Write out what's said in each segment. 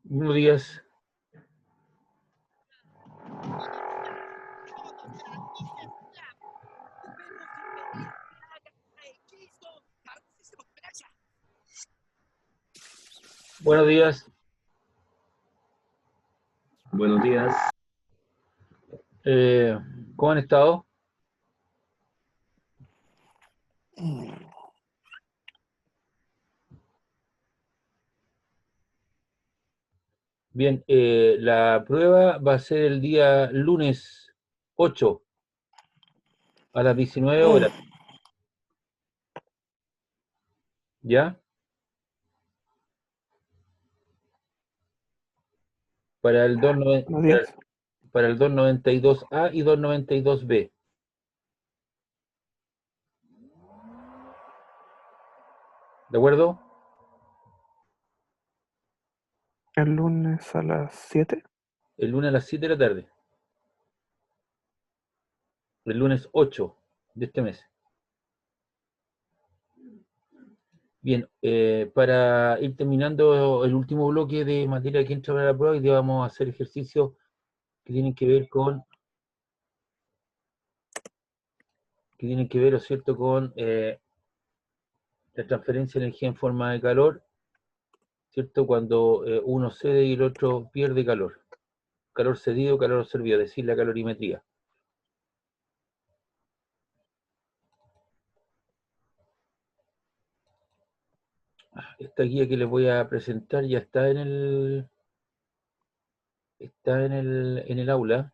Buenos días. Buenos días. Buenos días. ¿Cómo han estado? Bien, la prueba va a ser el día lunes 8 a las 19 horas. ¿Ya? Para el Buenos días. para el 292A y 292B. ¿De acuerdo? El lunes a las 7. El lunes a las 7 de la tarde. El lunes 8 de este mes. Bien, para ir terminando el último bloque de materia que entra para la prueba, hoy día vamos a hacer ejercicios que tienen que ver ¿no es cierto?, con la transferencia de energía en forma de calor, ¿cierto? Cuando uno cede y el otro pierde calor. Calor cedido, calor absorbido, es decir, la calorimetría. Esta guía que les voy a presentar ya está en el aula.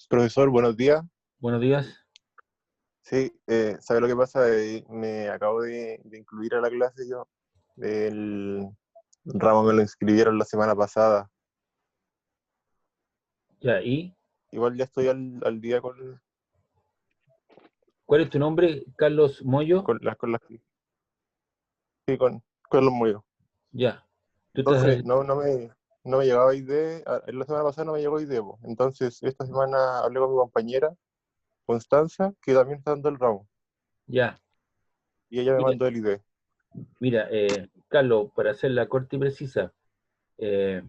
Profesor, buenos días. Buenos días. Sí, ¿sabe lo que pasa? Me acabo de incluir a la clase yo. El ramo me lo inscribieron la semana pasada. Ya, ¿y Igual ya estoy al día con cuál es tu nombre? Carlos Moyo. las sí, con los módulos. Ya. ¿Tú Entonces, estás, no me llegaba ID, la semana pasada no me llegó ID, po. Entonces, esta semana hablé con mi compañera, Constanza, que también está dando el ramo, ya? y ella me Mira, mandó el ID. mira, Carlos, para hacerla corta y precisa, eh,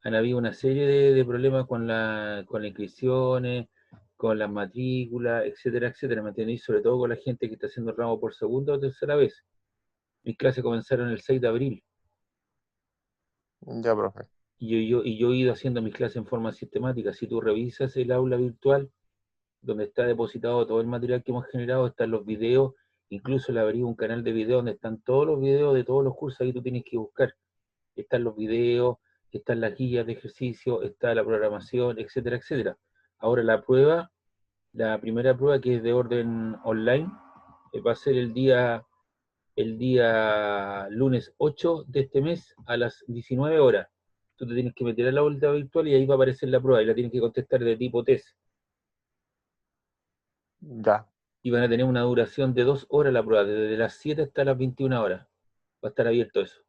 han habido una serie de problemas con las inscripciones, con las matrículas, etcétera, etcétera, ¿me entendéis? Sobre todo con la gente que está haciendo el ramo por segunda o tercera vez. Mis clases comenzaron el 6 de abril Ya, profe. y yo he ido haciendo mis clases en forma sistemática. Si tú revisas el aula virtual, donde está depositado todo el material que hemos generado, están los videos, incluso le abrí un canal de video donde están todos los videos de todos los cursos, ahí tú tienes que buscar. Están los videos, están las guías de ejercicio, está la programación, etcétera, etcétera. Ahora la primera prueba, que es de orden online, va a ser el día lunes 8 de este mes a las 19 horas. Tú te tienes que meter a la aula virtual y ahí va a aparecer la prueba y la tienes que contestar de tipo test. Ya, Y van a tener una duración de 2 horas la prueba, desde las 7 hasta las 21 horas. Va a estar abierto eso.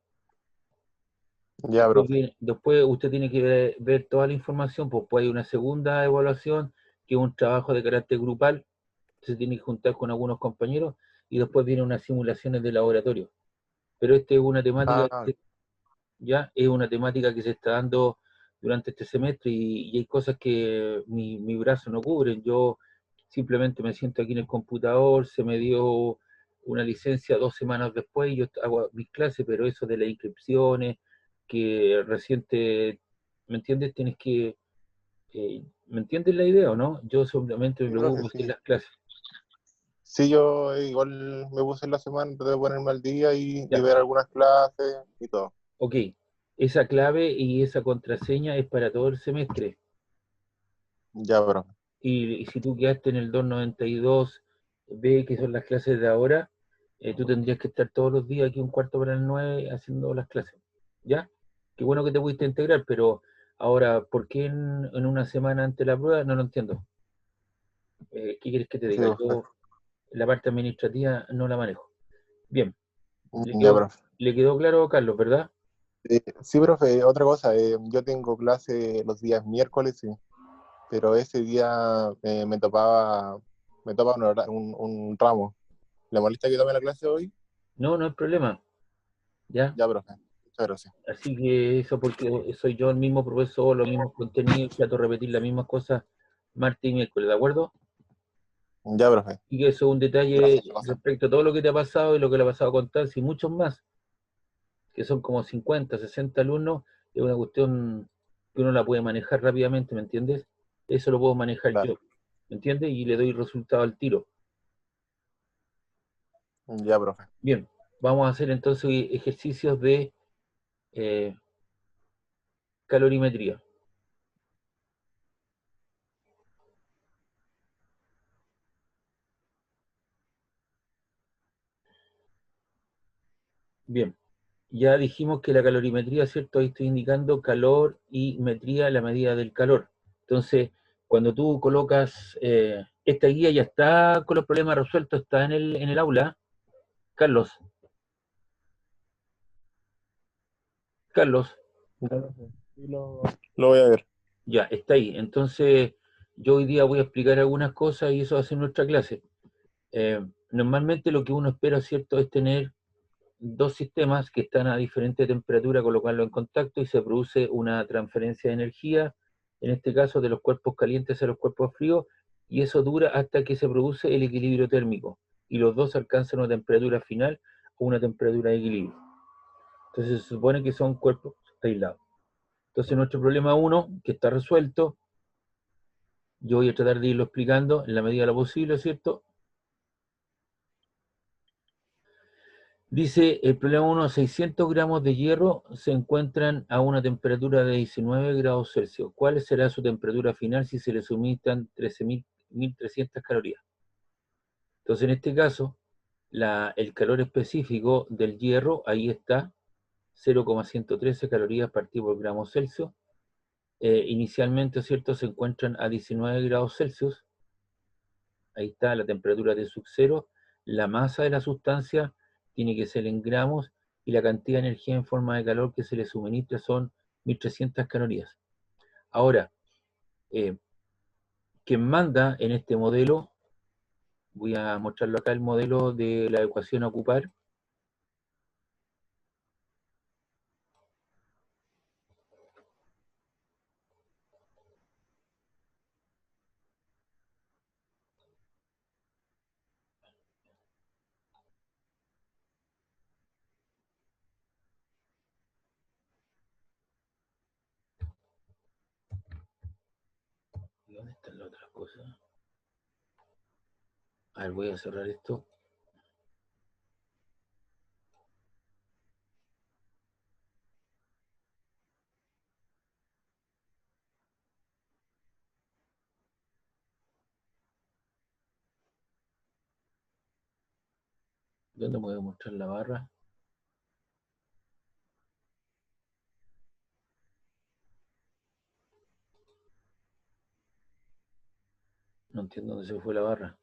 ya, profe. Después usted tiene que ver toda la información, pues hay una segunda evaluación, que es un trabajo de carácter grupal, se tiene que juntar con algunos compañeros, y después vienen unas simulaciones de laboratorio. Pero esta es una temática, Ah, ya es una temática que se está dando durante este semestre, y hay cosas que mi brazo no cubre. Yo simplemente me siento aquí en el computador, se me dio una licencia 2 semanas después y yo hago mis clases, pero eso de las inscripciones, que reciente, ¿me entiendes? Tienes que, ¿me entiendes la idea o no? Yo simplemente me sí, profe, preocupo de sí. las clases. Sí, yo igual me puse en la semana, traté de ponerme al día y Ya, ver algunas clases y todo. ok. Esa clave y esa contraseña es para todo el semestre. Ya, profe. Y si tú quedaste en el 292 ve que son las clases de ahora, tú tendrías que estar todos los días aquí un cuarto para las 9 haciendo las clases. ¿Ya? Qué bueno que te pudiste integrar, pero ahora, ¿por qué en una semana antes de la prueba? No lo entiendo. ¿Qué quieres que te Sí, diga? profe. Yo la parte administrativa no la manejo. Bien, Ya, profe. le quedó claro a Carlos, ¿verdad? Sí, profe, otra cosa, yo tengo clase los días miércoles, sí, pero ese día me topa un ramo. ¿Le molesta que tome la clase hoy? No, no hay problema. ¿Ya? Ya, profe. Muchas gracias. Así que eso porque soy yo el mismo profesor, los mismos contenidos, trato de repetir las mismas cosas martes y miércoles, ¿de acuerdo? Ya, profe. Y que eso es un detalle Gracias, profe. respecto a todo lo que te ha pasado y lo que le ha pasado a contar, y muchos más, que son como 50, 60 alumnos, es una cuestión que uno la puede manejar rápidamente, ¿me entiendes? Eso lo puedo manejar Claro. yo, ¿me entiendes? Y le doy resultado al tiro. Ya, profe. Bien, vamos a hacer entonces ejercicios de eh, calorimetría. Bien, ya dijimos que la calorimetría, ¿cierto? Ahí estoy indicando calor y metría, la medida del calor. Entonces, cuando tú colocas, esta guía ya está con los problemas resueltos, está en el aula. Carlos, Carlos, Ya, profe. Sí, lo voy a ver. ya, está ahí. Entonces, yo hoy día voy a explicar algunas cosas y eso va a ser nuestra clase. Normalmente lo que uno espera, ¿cierto?, es tener dos sistemas que están a diferente temperatura, colocarlo en contacto y se produce una transferencia de energía, en este caso de los cuerpos calientes a los cuerpos fríos, y eso dura hasta que se produce el equilibrio térmico, y los dos alcanzan una temperatura final o una temperatura de equilibrio. Entonces se supone que son cuerpos aislados. Entonces nuestro problema uno, que está resuelto, yo voy a tratar de irlo explicando en la medida de lo posible, ¿cierto? Dice, el problema uno, 600 gramos de hierro se encuentran a una temperatura de 19 grados Celsius. ¿Cuál será su temperatura final si se le suministran 13.300 calorías? Entonces, en este caso, el calor específico del hierro, ahí está, 0,113 calorías partido por gramo Celsius. Inicialmente, ¿cierto?, se encuentran a 19 grados Celsius. Ahí está la temperatura de subcero, la masa de la sustancia tiene que ser en gramos y la cantidad de energía en forma de calor que se le suministra son 1.300 calorías. Ahora, eh, quien manda en este modelo, voy a mostrarlo acá el modelo de la ecuación a ocupar. ¿Dónde están las otras cosas? A ver, voy a cerrar esto. ¿Dónde voy a mostrar la barra? No entiendo dónde se fue la barra.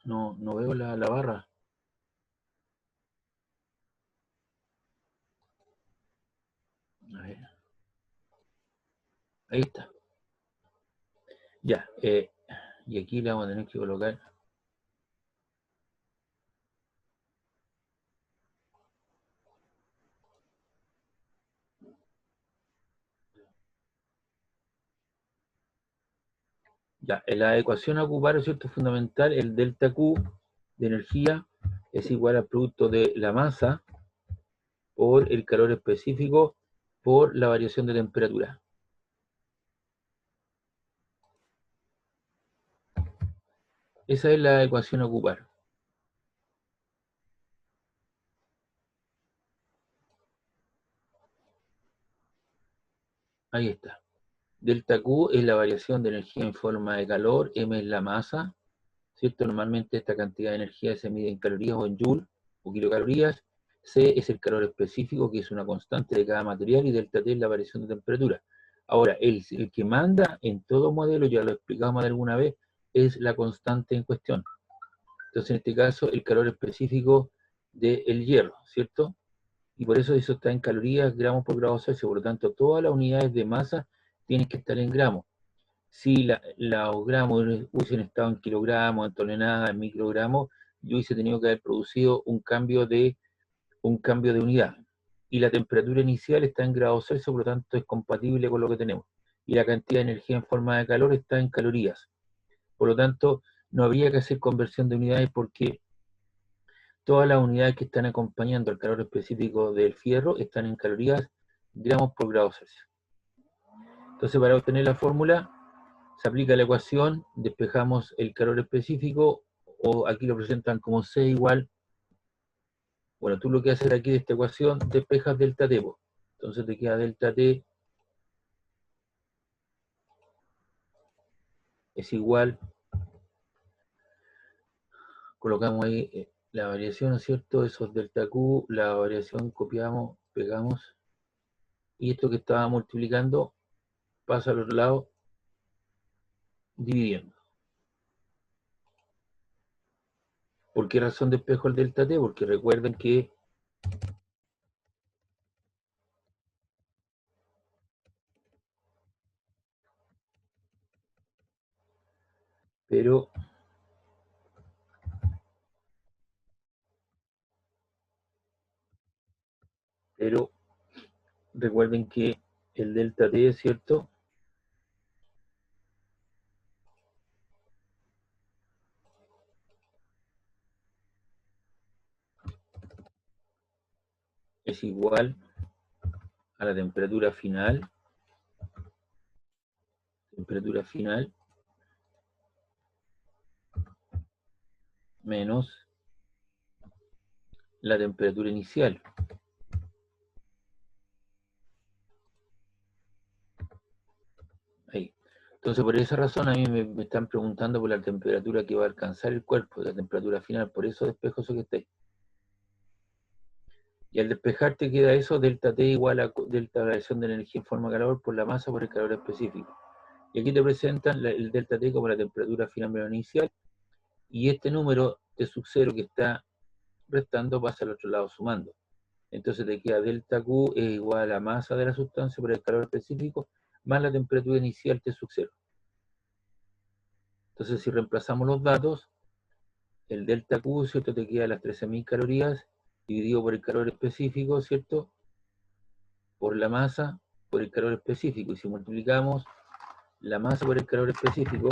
Oh, no veo la barra. A ver, ahí está. Ya, y aquí le vamos a tener que colocar. Ya, en la ecuación a ocupar, ¿cierto? Fundamental, el delta Q de energía es igual al producto de la masa por el calor específico por la variación de temperatura. Esa es la ecuación a ocupar. Ahí está. Delta Q es la variación de energía en forma de calor, M es la masa, ¿cierto? Normalmente esta cantidad de energía se mide en calorías o en joule o kilocalorías. C es el calor específico, que es una constante de cada material, y delta T es la variación de temperatura. Ahora, el que manda en todo modelo, ya lo explicamos más de alguna vez, es la constante en cuestión. Entonces, en este caso, el calor específico del hierro, ¿cierto? Y por eso está en calorías, gramos por grado Celsius. Por lo tanto, todas las unidades de masa tienen que estar en gramos. Si los gramos hubiesen estado en kilogramos, en toneladas, en microgramos, yo hubiese tenido que haber producido un cambio de unidad. Y la temperatura inicial está en grados Celsius, por lo tanto es compatible con lo que tenemos. Y la cantidad de energía en forma de calor está en calorías. Por lo tanto, no habría que hacer conversión de unidades porque todas las unidades que están acompañando al calor específico del fierro están en calorías, gramos por grado Celsius. Entonces, para obtener la fórmula, se aplica la ecuación, despejamos el calor específico, o aquí lo presentan como C igual. Bueno, tú lo que haces aquí de esta ecuación, despejas delta T. Entonces te queda delta T es igual, colocamos ahí la variación, ¿no es cierto? Eso es delta Q, la variación copiamos, pegamos, y esto que estaba multiplicando pasa al otro lado, dividiendo. ¿Por qué razón despejo el delta T? Porque recuerden que pero recuerden que el delta T, ¿es cierto? Es igual a la temperatura final menos la temperatura inicial. Ahí. Entonces, por esa razón a mí me están preguntando por la temperatura que va a alcanzar el cuerpo, la temperatura final, por eso despejo eso que está ahí. Y al despejarte queda eso, delta T igual a delta variación de energía en forma de calor por la masa por el calor específico. Y aquí te presentan el delta T como la temperatura final menos inicial, y este número de sub 0 que está restando pasa al otro lado sumando. Entonces te queda delta Q es igual a la masa de la sustancia por el calor específico más la temperatura inicial T sub 0. Entonces si reemplazamos los datos, el delta Q, ¿cierto? Te queda las 13.000 calorías dividido por el calor específico, ¿cierto? Por la masa por el calor específico. Y si multiplicamos la masa por el calor específico,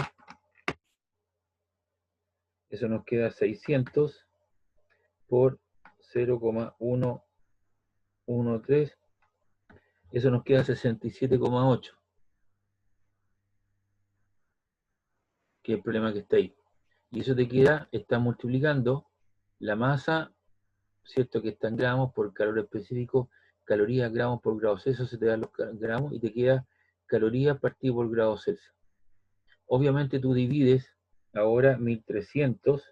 eso nos queda 600 por 0,113. Eso nos queda 67,8. Que es el problema que está ahí. Y eso te queda, está multiplicando la masa, ¿cierto? Que está en gramos por calor específico, calorías, gramos por grado Celsius, se te dan los gramos y te queda calorías partido por grado Celsius. Obviamente tú divides ahora 1300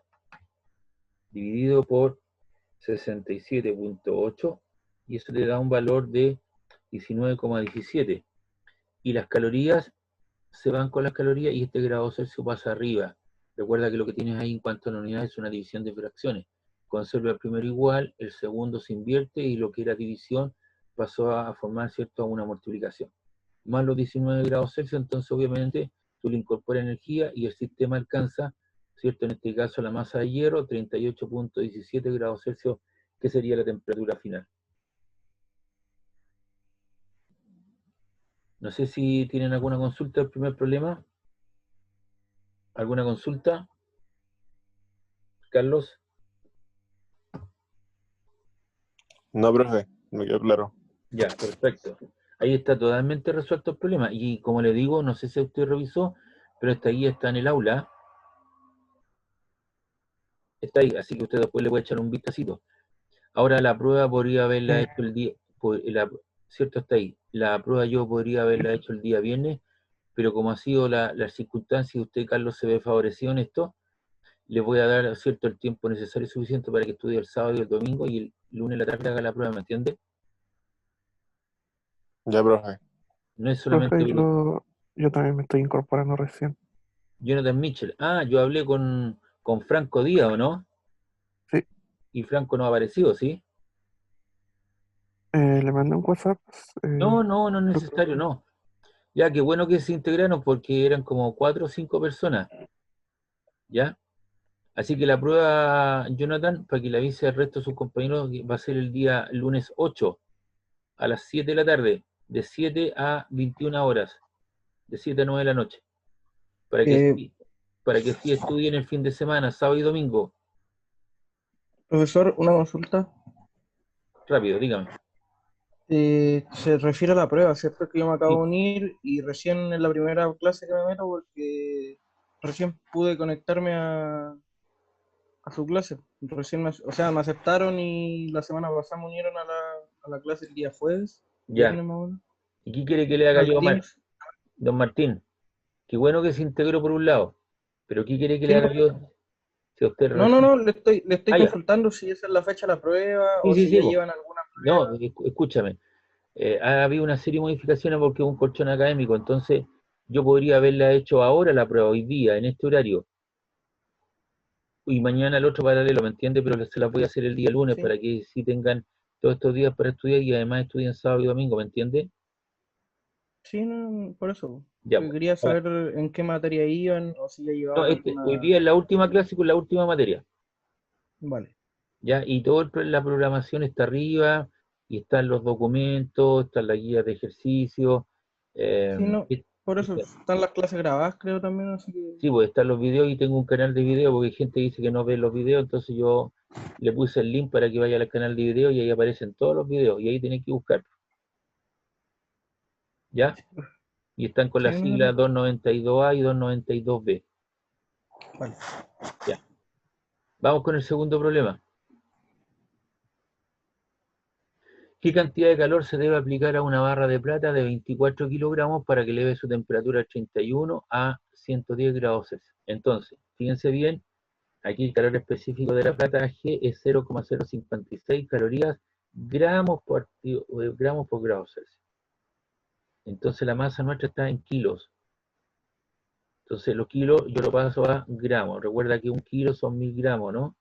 dividido por 67,8 y eso te da un valor de 19,17. Y las calorías se van con las calorías y este grado Celsius pasa arriba. Recuerda que lo que tienes ahí en cuanto a la unidad es una división de fracciones. Conserva el primero igual, el segundo se invierte y lo que era división pasó a formar, ¿cierto?, una multiplicación. Más los 19 grados Celsius, entonces obviamente tú le incorporas energía y el sistema alcanza, ¿cierto?, en este caso la masa de hierro, 38,17 grados Celsius, que sería la temperatura final. No sé si tienen alguna consulta del primer problema. ¿Alguna consulta, Carlos? No, profe, me quedó claro. Ya, perfecto. Ahí está totalmente resuelto el problema. Y como le digo, no sé si usted revisó, pero esta guía está en el aula. Está ahí, así que usted después le puede echar un vistacito. Ahora la prueba podría haberla Eh, hecho el día, cierto está ahí. La prueba yo podría haberla hecho el día viernes, pero como ha sido la circunstancia y usted, Carlos, se ve favorecido en esto, le voy a dar, cierto, el tiempo necesario y suficiente para que estudie el sábado y el domingo y el lunes a la tarde haga la prueba, ¿me entiende? Ya, profe. No es profe, solamente yo también me estoy incorporando recién. Jonathan Mitchell. Ah, yo hablé con Franco Díaz, ¿o no? Sí, Y Franco no ha aparecido, ¿sí? le mandé un WhatsApp. No, no, no es Creo necesario, no. Ya, qué bueno que se integraron porque eran como 4 o 5 personas, ¿ya? Así que la prueba, Jonathan, para que le avise al resto de sus compañeros, va a ser el día lunes 8 a las 7 de la tarde, de 7 a 21 horas, de 7 a 9 de la noche, para que, Eh, para que así estudien el fin de semana, sábado y domingo. Profesor, una consulta. Rápido, dígame. Se refiere a la prueba, ¿cierto? Que yo me acabo Sí, de unir y recién en la primera clase que me meto porque recién pude conectarme a su clase. Recién o sea, me aceptaron y la semana pasada me unieron a la clase el día jueves, ya. viernes más o menos, ¿Y qué quiere que le haga al yo, Teams. don Martín? Qué bueno que se integró por un lado, pero ¿qué quiere que le Sí, haga yo si a usted no, no, recién... no, le estoy Ah, ya. consultando si esa es la fecha de la prueba Sí, o sí, si sí, ya po. llevan alguna No, prueba. escúchame. Ha habido una serie de modificaciones porque es un colchón académico, entonces yo podría haberla hecho ahora la prueba, hoy día, en este horario, y mañana el otro paralelo, ¿me entiende? Pero se la voy a hacer el día lunes Sí, para que sí tengan todos estos días para estudiar y además estudien sábado y domingo, ¿me entiende? sí, no, por eso. Ya, Porque pues. quería Ahora, saber en qué materia iban o si ya no, llevaban hoy alguna. día es la última clase con la última materia. Vale. ¿Ya? Y toda la programación está arriba, y están los documentos, están las guías de ejercicio, Sí, no, y- por eso está- están las clases grabadas, creo también, así que. sí, pues están los videos y tengo un canal de video porque hay gente que dice que no ve los videos, entonces yo le puse el link para que vaya al canal de video y ahí aparecen todos los videos y ahí tienen que buscar, ¿ya? Y están con Sí, las no, siglas 292A y 292B, vale. ¿ya? Vamos con el segundo problema. ¿Qué cantidad de calor se debe aplicar a una barra de plata de 24 kilogramos para que eleve su temperatura de 31 a 110 grados Celsius? Entonces, fíjense bien, aquí el calor específico de la plata G es 0,056 calorías gramos por grado Celsius. Entonces la masa nuestra está en kilos. Entonces los kilos yo lo paso a gramos. Recuerda que un kilo son 1000 gramos, ¿no?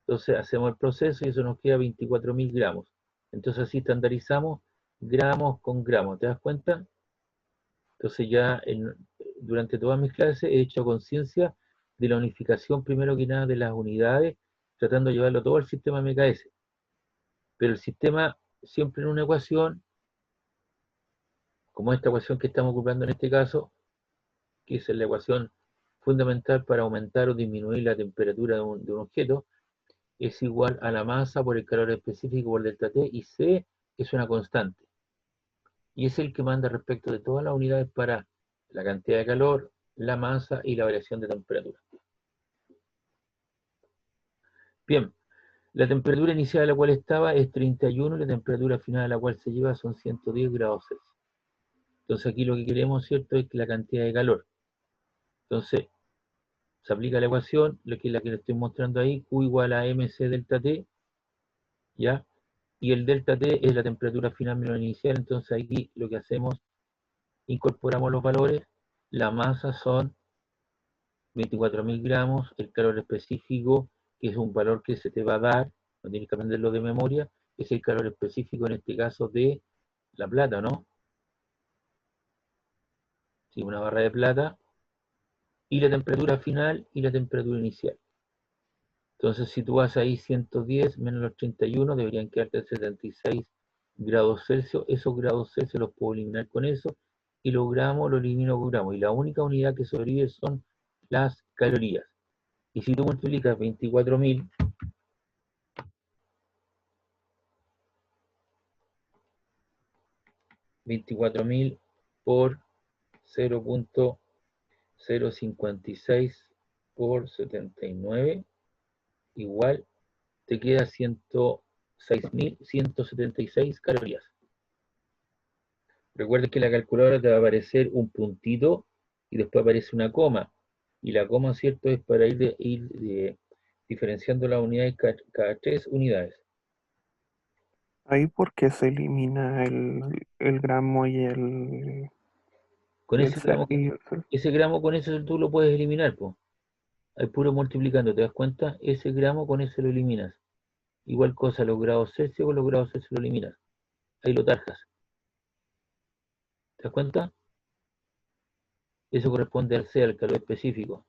Entonces hacemos el proceso y eso nos queda 24.000 gramos. Entonces así estandarizamos gramos con gramos. ¿Te das cuenta? Entonces ya durante todas mis clases he hecho conciencia de la unificación, primero que nada, de las unidades, tratando de llevarlo todo al sistema MKS. Pero el sistema, siempre en una ecuación, como esta ecuación que estamos ocupando en este caso, que es la ecuación fundamental para aumentar o disminuir la temperatura de un objeto, es igual a la masa por el calor específico por delta T, y C es una constante. Y es el que manda respecto de todas las unidades para la cantidad de calor, la masa y la variación de temperatura. Bien, la temperatura inicial a la cual estaba es 31 y la temperatura final a la cual se lleva son 110 grados Celsius. Entonces aquí lo que queremos, ¿cierto?, es la cantidad de calor. Entonces, se aplica la ecuación, lo que es la que le estoy mostrando ahí, Q igual a mc delta T, ¿ya? Y el delta T es la temperatura final menos la inicial, entonces aquí lo que hacemos, incorporamos los valores, la masa son 24.000 gramos, el calor específico, que es un valor que se te va a dar, no tienes que aprenderlo de memoria, es el calor específico en este caso de la plata, ¿no? Sí, una barra de plata, y la temperatura final y la temperatura inicial. Entonces, si tú vas ahí 110 menos los 31, deberían quedarte 76 grados Celsius. Esos grados Celsius los puedo eliminar con eso, y los gramos los elimino con gramos. Y la única unidad que sobrevive son las calorías. Y si tú multiplicas 24.000 por 0.056 por 79, igual te queda 106.176 calorías. Recuerda que la calculadora te va a aparecer un puntito y después aparece una coma. Y la coma, ¿cierto?, es para ir diferenciando las unidades cada 3 unidades. Ahí porque se elimina el gramo y el, Con y el, ese gramo, y el cel. ese gramo con eso tú lo puedes eliminar, pues. Al puro multiplicando, ¿te das cuenta? Ese gramo con ese lo eliminas. Igual cosa, los grados Celsius con los grados Celsius lo eliminas. Ahí lo tarjas. ¿Te das cuenta? Eso corresponde al C, al calor específico.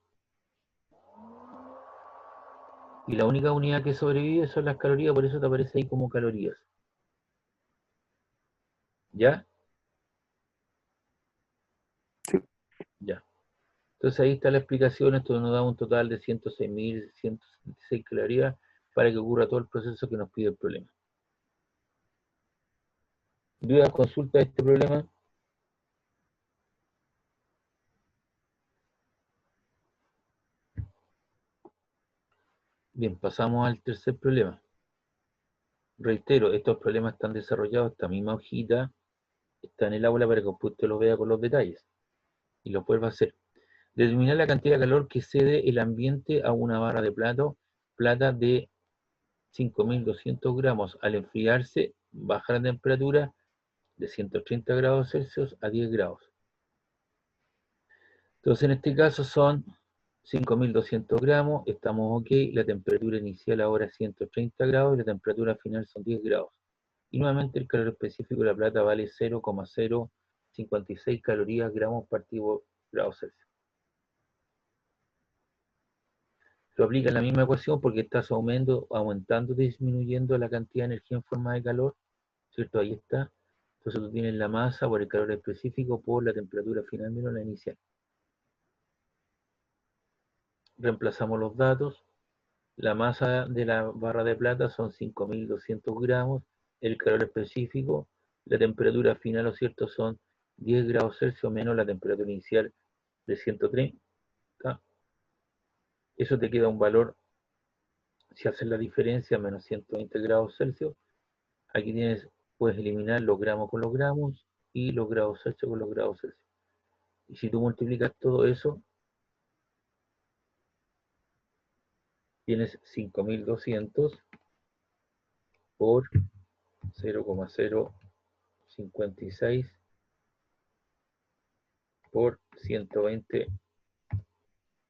Y la única unidad que sobrevive son las calorías, por eso te aparece ahí como calorías. ¿Ya? Sí. Ya. Entonces ahí está la explicación. Esto nos da un total de 106.176 calorías para que ocurra todo el proceso que nos pide el problema. ¿Dudas, consulta de este problema? Bien, pasamos al tercer problema. Reitero, estos problemas están desarrollados, esta misma hojita está en el aula para que usted lo vea con los detalles y lo vuelva a hacer. Determinar la cantidad de calor que cede el ambiente a una barra de plata de 5.200 gramos. Al enfriarse, baja la temperatura de 130 grados Celsius a 10 grados. Entonces, en este caso son 5.200 gramos, estamos ok, la temperatura inicial ahora es 130 grados y la temperatura final son 10 grados. Y nuevamente el calor específico de la plata vale 0,056 calorías gramos partido grados Celsius. Lo aplica en la misma ecuación porque estás aumentando, disminuyendo la cantidad de energía en forma de calor, ¿cierto? Ahí está. Entonces tú tienes la masa por el calor específico por la temperatura final menos la inicial. Reemplazamos los datos. La masa de la barra de plata son 5.200 gramos. El calor específico, la temperatura final, ¿no es cierto?, son 10 grados Celsius menos la temperatura inicial de 130. Eso te queda un valor, si haces la diferencia, menos 120 grados Celsius. Aquí puedes eliminar los gramos con los gramos y los grados Celsius con los grados Celsius. Y si tú multiplicas todo eso, tienes 5.200 por 0,056 por 120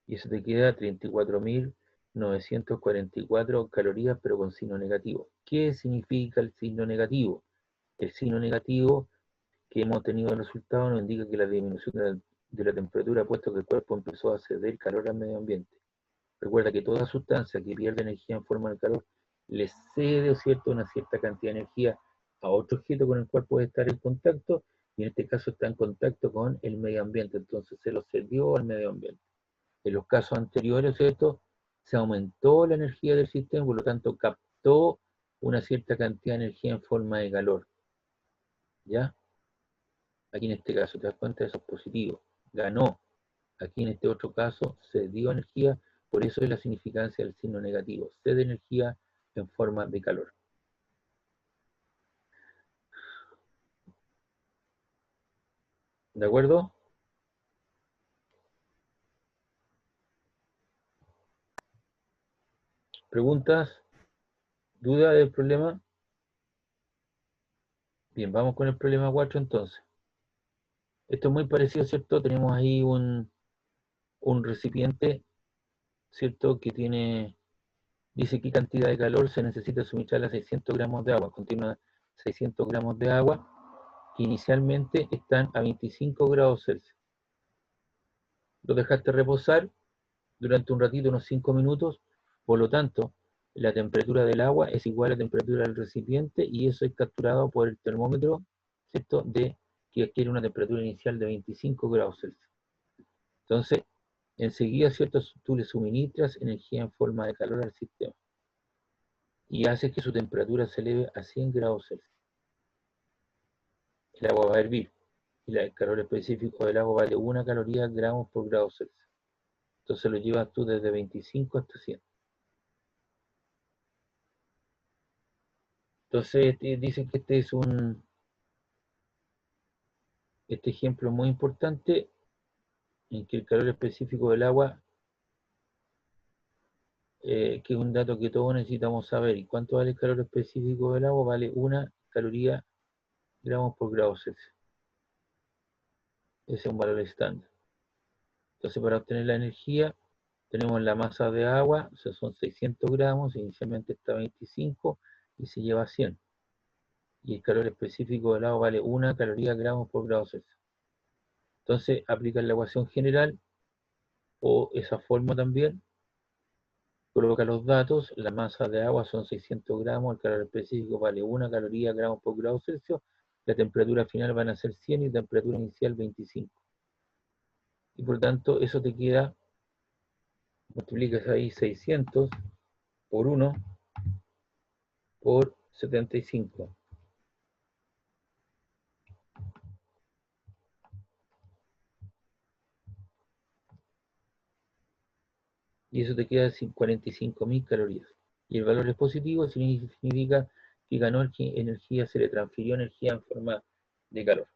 y eso te queda 34.944 calorías, pero con signo negativo. ¿Qué significa el signo negativo? El signo negativo que hemos tenido el resultado nos indica que la disminución de la temperatura, puesto que el cuerpo empezó a ceder calor al medio ambiente. Recuerda que toda sustancia que pierde energía en forma de calor le cede, ¿cierto?, una cierta cantidad de energía a otro objeto con el cual puede estar en contacto, y en este caso está en contacto con el medio ambiente, entonces se lo cedió al medio ambiente. En los casos anteriores, ¿cierto?, se aumentó la energía del sistema, por lo tanto captó una cierta cantidad de energía en forma de calor. ¿Ya? Aquí en este caso, te das cuenta, eso es positivo. Ganó. Aquí en este otro caso, se dio energía, por eso es la significancia del signo negativo. Cede energía en forma de calor. ¿De acuerdo? ¿Preguntas? ¿Duda del problema? Bien, vamos con el problema 4 entonces. Esto es muy parecido, ¿cierto? Tenemos ahí un recipiente, ¿cierto?, que dice qué cantidad de calor se necesita suministrar a 600 gramos de agua. Contiene 600 gramos de agua que inicialmente están a 25 grados Celsius. Lo dejaste reposar durante un ratito, unos 5 minutos, por lo tanto, la temperatura del agua es igual a la temperatura del recipiente y eso es capturado por el termómetro, ¿cierto?, que adquiere una temperatura inicial de 25 grados Celsius. Entonces, enseguida, ¿cierto? Tú le suministras energía en forma de calor al sistema y haces que su temperatura se eleve a 100 grados Celsius. El agua va a hervir y el calor específico del agua vale 1 caloría gramos por grado Celsius. Entonces lo llevas tú desde 25 hasta 100. Entonces dicen que este ejemplo es muy importante en que el calor específico del agua, que es un dato que todos necesitamos saber. ¿Y cuánto vale el calor específico del agua? Vale 1 caloría gramos por grado Celsius. Ese es un valor estándar. Entonces, para obtener la energía, tenemos la masa de agua, o sea, son 600 gramos, inicialmente está 25 y se lleva a 100. Y el calor específico del agua vale 1 caloría gramos por grado Celsius. Entonces, aplican la ecuación general o esa forma también, coloca los datos, la masa de agua son 600 gramos, el calor específico vale 1 caloría gramos por grado Celsius, la temperatura final van a ser 100 y temperatura inicial 25. Y por tanto, eso te queda, multiplicas ahí 600 por 1 por 75. Y eso te queda 45.000 calorías. Y el valor es positivo, significa que ganó energía, se le transfirió energía en forma de calor.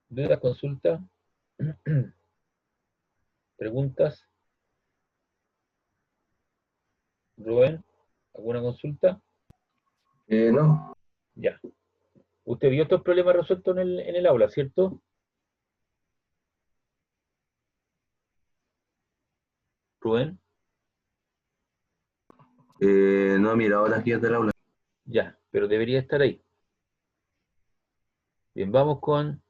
¿Dudas, consultas? ¿Preguntas? Rubén, ¿alguna consulta? No. Ya. Usted vio estos problemas resueltos en el aula, ¿cierto? Rubén, No he mirado las guías del aula. ya, pero debería estar ahí. Bien, vamos con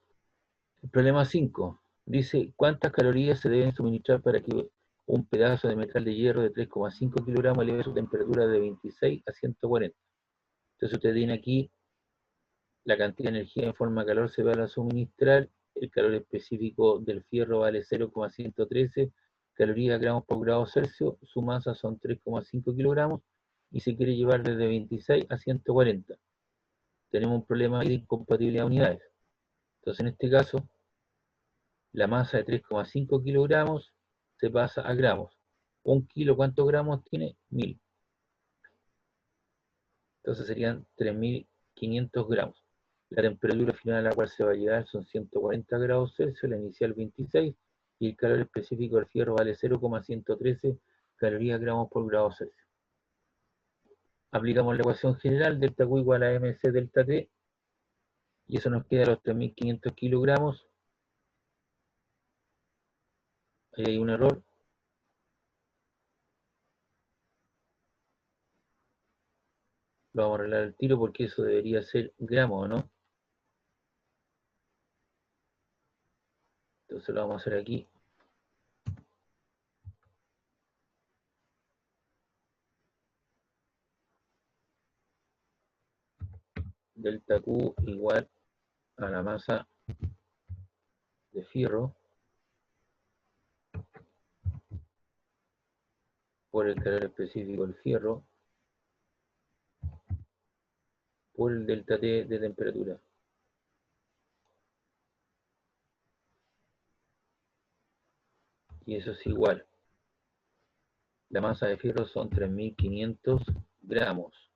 el problema 5. Dice, ¿cuántas calorías se deben suministrar para que un pedazo de metal de hierro de 3,5 kilogramos eleve su temperatura de 26 a 140? Entonces usted tiene aquí la cantidad de energía en forma de calor se va a suministrar, el calor específico del fierro vale 0,113 calorías gramos por grado Celsius, su masa son 3,5 kilogramos y se quiere llevar desde 26 a 140. Tenemos un problema de incompatibilidad de unidades. Entonces en este caso, la masa de 3,5 kilogramos se pasa a gramos. Un kilo, ¿cuántos gramos tiene? 1000. Entonces serían 3500 gramos. La temperatura final a la cual se va a llegar son 140 grados Celsius, la inicial 26, y el calor específico del fierro vale 0,113 calorías gramos por grado Celsius. Aplicamos la ecuación general, delta Q igual a mc delta T, y eso nos queda los 3500 kilogramos. Ahí hay un error. Lo vamos a arreglar al tiro porque eso debería ser gramos, ¿no? Entonces lo vamos a hacer aquí. Delta Q igual a la masa de fierro por el calor específico del fierro por el delta T de temperatura. Y eso es igual. La masa de fierro son 3500 gramos.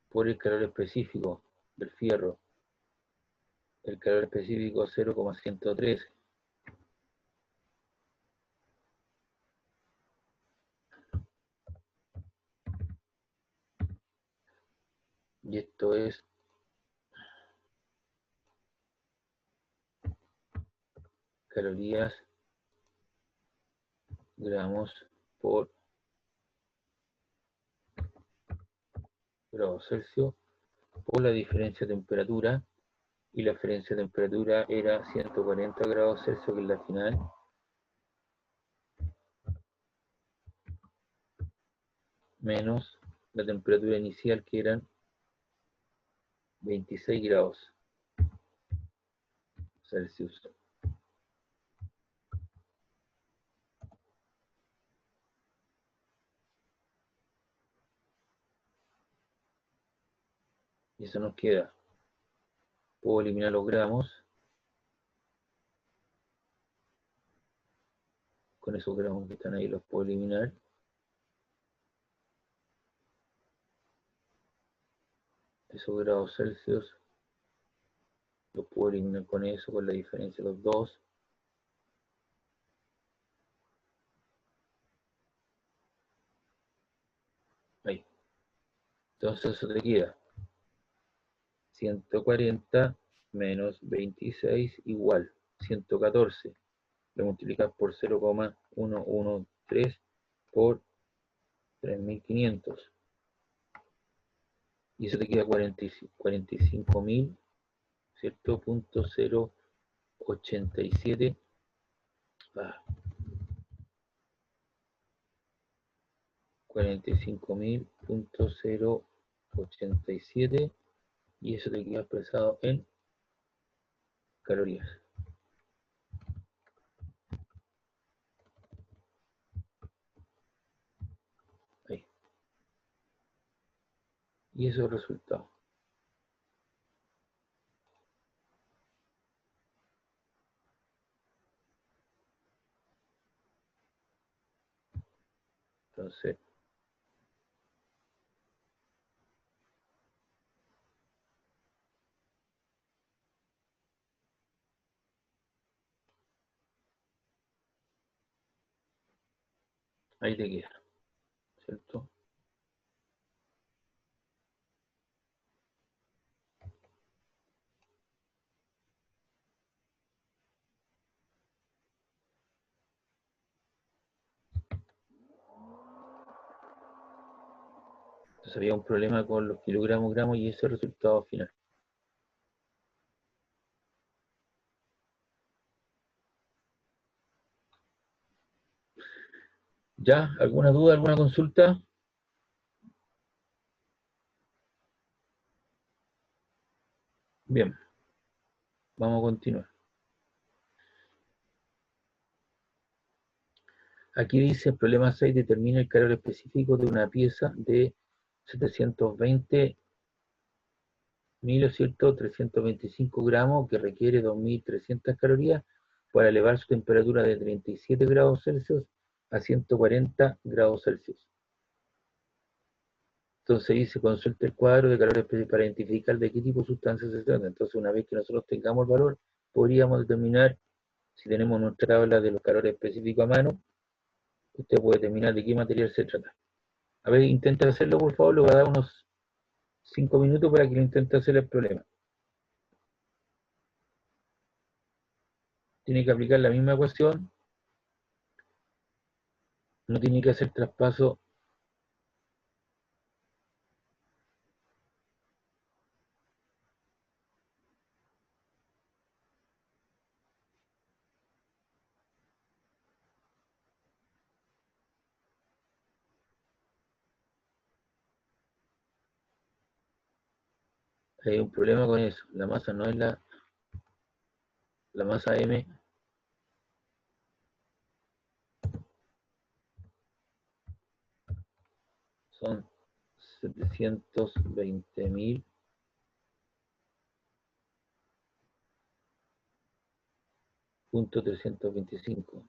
Por el calor específico del fierro. El calor específico 0,113. Y esto es calorías gramos por grado Celsius por la diferencia de temperatura, y la diferencia de temperatura era 140 grados Celsius, que es la final, menos la temperatura inicial, que eran 26 grados Celsius. Y eso nos queda. Puedo eliminar los gramos. Con esos gramos que están ahí los puedo eliminar. Esos grados Celsius los puedo eliminar con eso, con la diferencia de los dos. Ahí. Entonces eso te queda 140 menos 26 igual 114. Lo multiplicas por 0,113 por 3500. Y eso te queda 45.000, ¿cierto? Punto 087. 45.000.087 y eso te queda expresado en calorías. Ahí. Y eso es el resultado. Entonces, ahí te queda, ¿cierto? Entonces había un problema con los kilogramos, gramos y ese es el resultado final. ¿Ya? ¿Alguna duda, alguna consulta? Bien, vamos a continuar. Aquí dice, el problema 6 determina el calor específico de una pieza de 720.000, ¿cierto? 325 gramos que requiere 2.300 calorías para elevar su temperatura de 37 grados Celsius a 140 grados Celsius. Entonces dice, consulte el cuadro de calor específico para identificar de qué tipo de sustancia se trata. Entonces, una vez que nosotros tengamos el valor, podríamos determinar, si tenemos nuestra tabla de los calores específicos a mano, usted puede determinar de qué material se trata. A ver, intenta hacerlo, por favor, le voy a dar unos 5 minutos para que lo intente hacer el problema. Tiene que aplicar la misma ecuación, no tiene que hacer traspaso. Hay un problema con eso. La masa no es la masa M. Son 720.000.325.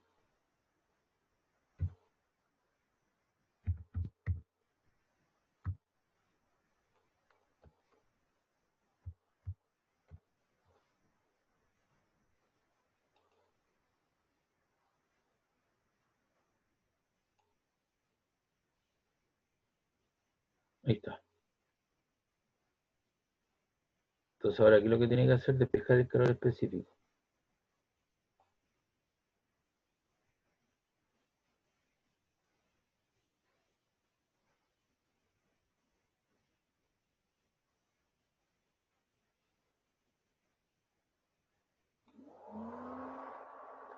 Ahí está. Entonces ahora, ¿qué es lo que tiene que hacer? Despejar el calor específico.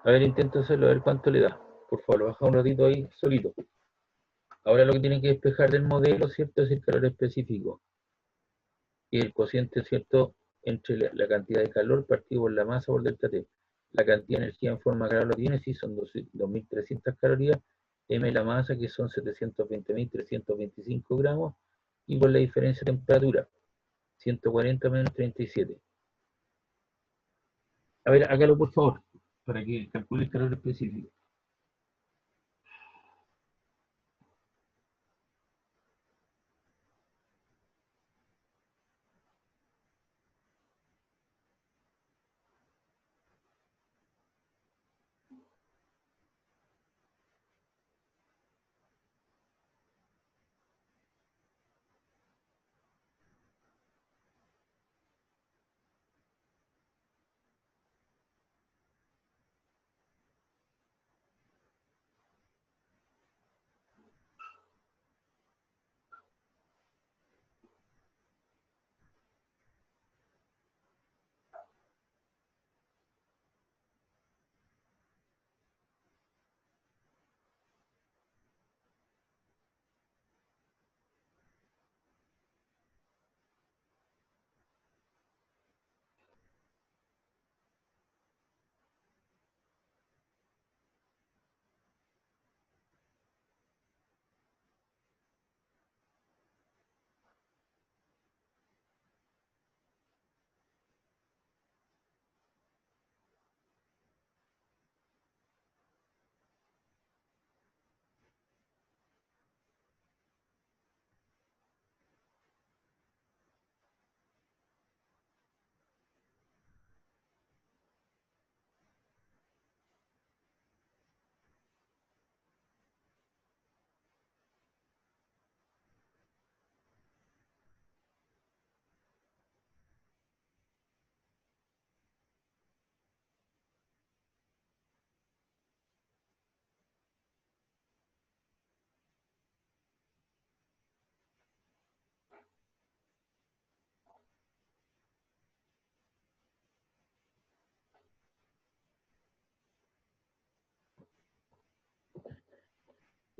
A ver, intenta hacerlo, a ver cuánto le da. Por favor, lo baja un ratito ahí, solito. Ahora lo que tiene que despejar del modelo, ¿cierto? Es el calor específico. y el cociente, ¿cierto?, entre la cantidad de calor partido por la masa por delta T. La cantidad de energía en forma de calor lo tiene, sí, son 2.300 calorías, m la masa, que son 720.325 gramos, y por la diferencia de temperatura, 140 menos 37. A ver, hágalo por favor, para que calcule el calor específico.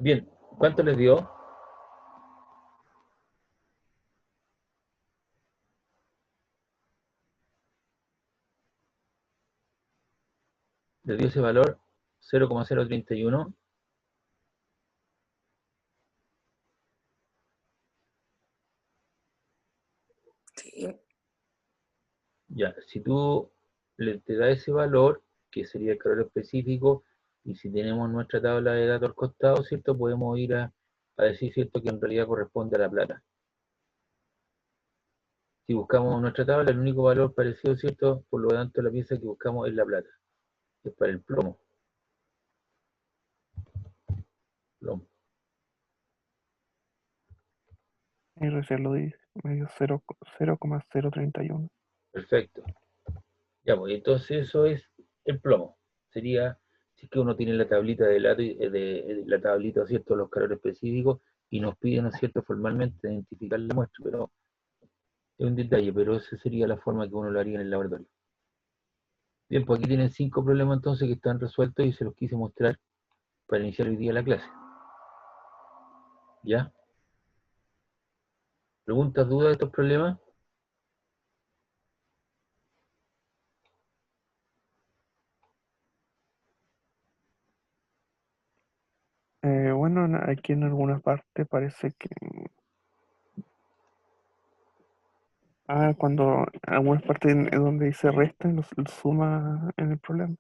Bien, ¿cuánto les dio? Les dio ese valor 0,031. Sí. Ya, si tú te da ese valor, que sería el calor específico, y si tenemos nuestra tabla de datos al costado, ¿cierto? Podemos ir a decir, ¿cierto?, que en realidad corresponde a la plata. Si buscamos nuestra tabla, el único valor parecido, ¿cierto? Por lo tanto, la pieza que buscamos es la plata, que es para el plomo. Plomo. Y recién lo dice, me dio 0,031. Perfecto. Ya, pues entonces eso es el plomo. Sería, si es que uno tiene la tablita la tablita, ¿cierto?, los calores específicos, y nos piden, ¿no es cierto?, formalmente identificar la muestra, pero es un detalle, pero esa sería la forma que uno lo haría en el laboratorio. Bien, pues aquí tienen 5 problemas entonces que están resueltos y se los quise mostrar para iniciar hoy día la clase. ¿Ya? ¿Preguntas, dudas de estos problemas? Bueno, aquí en alguna parte parece que... cuando en algunas partes en donde dice resta, lo suma en el problema.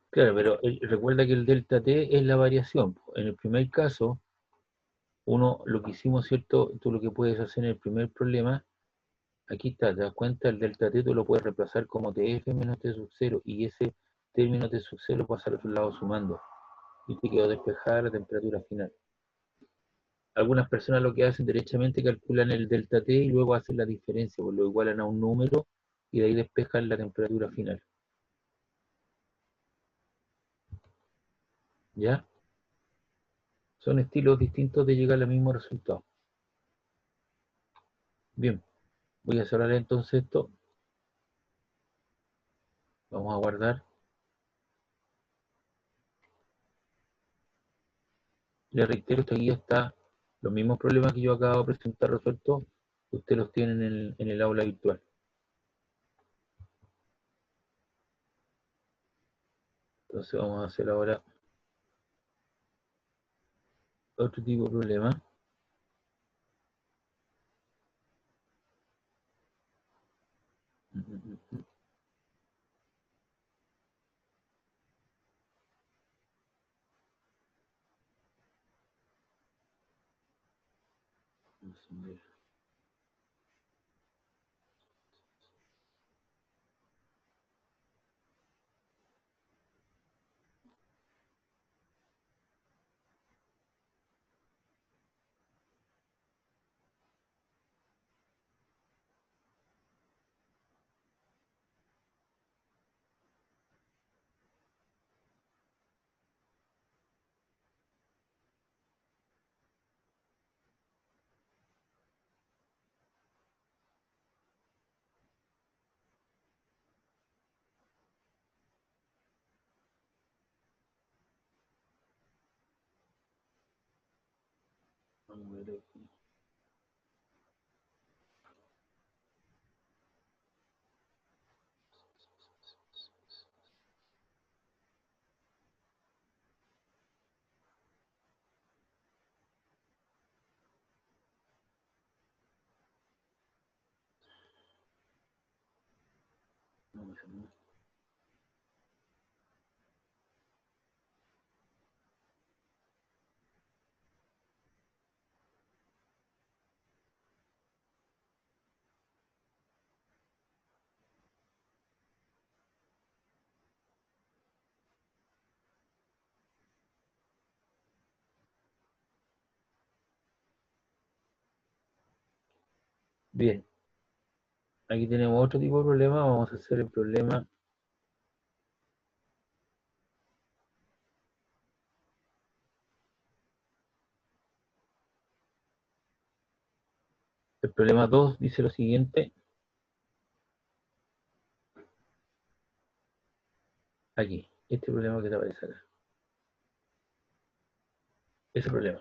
Claro, pero recuerda que el delta T es la variación. En el primer caso, lo que hicimos, ¿cierto? Tú lo que puedes hacer en el primer problema, aquí está, te das cuenta, el delta T tú lo puedes reemplazar como TF menos T sub 0, y ese término T sub 0 pasa al otro lado sumando, y te quedó despejada la temperatura final. Algunas personas lo que hacen derechamente calculan el delta T y luego hacen la diferencia, pues lo igualan a un número y de ahí despejan la temperatura final. ¿Ya? Son estilos distintos de llegar al mismo resultado. Bien, voy a cerrar entonces esto. Vamos a guardar. Les reitero, esta guía está los mismos problemas que yo acabo de presentar resueltos Usted los tiene en el aula virtual. Entonces vamos a hacer ahora otro tipo de problema. Vamos a ver. Vamos a ver aquí. Vamos a ver. Bien, aquí tenemos otro tipo de problema. Vamos a hacer el problema. El problema 2 dice lo siguiente. Aquí, este problema que te aparece acá. Ese problema.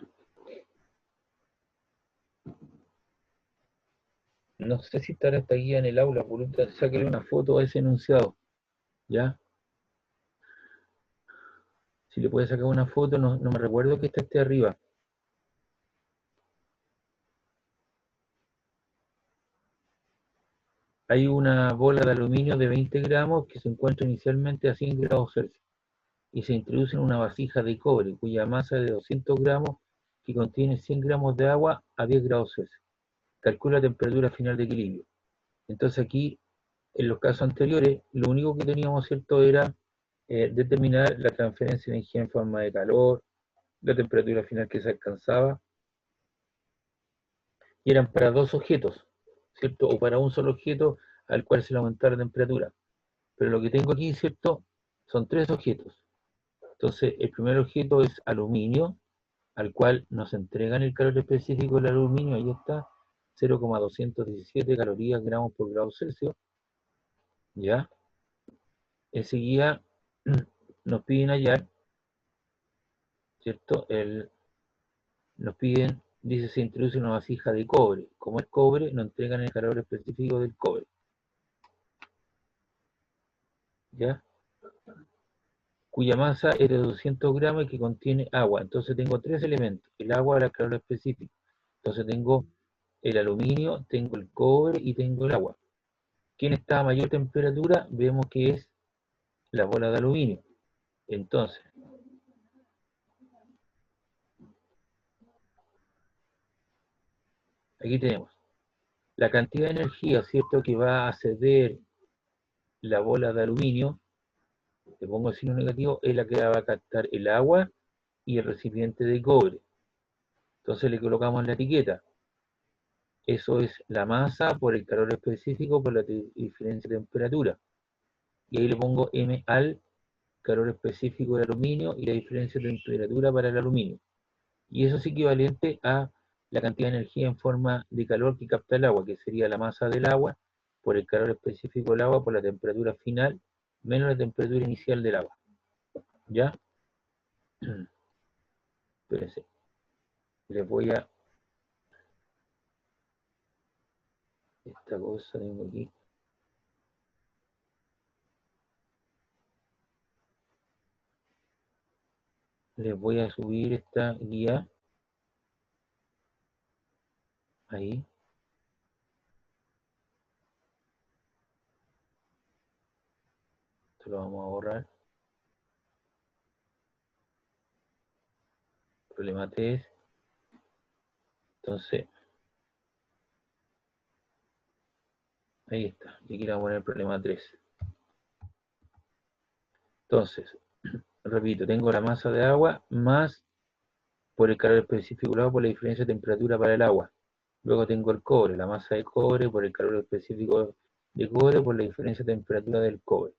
No sé si estará esta guía en el aula, por último, sáquenle una foto a ese enunciado. ¿Ya? Si le puede sacar una foto, no me recuerdo que esté arriba. Hay una bola de aluminio de 20 gramos que se encuentra inicialmente a 100 grados Celsius y se introduce en una vasija de cobre cuya masa es de 200 gramos que contiene 100 gramos de agua a 10 grados Celsius. Calcula la temperatura final de equilibrio. Entonces aquí, en los casos anteriores, lo único que teníamos, ¿cierto?, era determinar la transferencia de energía en forma de calor, la temperatura final que se alcanzaba, y eran para dos objetos, ¿cierto? O para un solo objeto al cual se le aumentara la temperatura. Pero lo que tengo aquí, ¿cierto? Son tres objetos. Entonces, el primer objeto es aluminio, al cual nos entregan el calor específico del aluminio, ahí está, 0,217 calorías gramos por grado Celsius, ¿ya? Enseguida nos piden hallar, ¿cierto? Nos piden, dice, se introduce una vasija de cobre. Como es cobre, nos entregan el calor específico del cobre, ¿ya? Cuya masa es de 200 gramos y que contiene agua. Entonces tengo tres elementos, el agua, el calor específico. Entonces tengo el aluminio, tengo el cobre y tengo el agua. ¿Quién está a mayor temperatura? Vemos que es la bola de aluminio. Entonces, aquí tenemos la cantidad de energía, ¿cierto?, que va a ceder la bola de aluminio, le pongo el signo negativo, es la que va a captar el agua y el recipiente de cobre. Entonces le colocamos la etiqueta. Eso es la masa por el calor específico por la diferencia de temperatura. Y ahí le pongo M al calor específico del aluminio y la diferencia de temperatura para el aluminio. Y eso es equivalente a la cantidad de energía en forma de calor que capta el agua, que sería la masa del agua por el calor específico del agua por la temperatura final menos la temperatura inicial del agua. ¿Ya? Espérense. Les voy a esta cosa tengo aquí. Les voy a subir esta guía. Ahí. Esto lo vamos a borrar. Problema 3. Entonces, ahí está. Y aquí le vamos a poner el problema 3. Entonces, repito, tengo la masa de agua más por el calor específico por la diferencia de temperatura para el agua. Luego tengo el cobre, la masa de cobre por el calor específico de cobre por la diferencia de temperatura del cobre.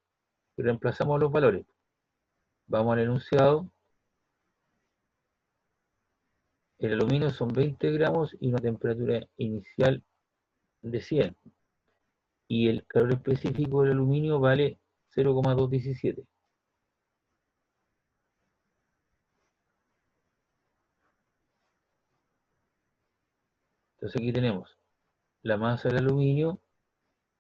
Y reemplazamos los valores. Vamos al enunciado. El aluminio son 20 gramos y una temperatura inicial de 100. Y el calor específico del aluminio vale 0,217. Entonces aquí tenemos la masa del aluminio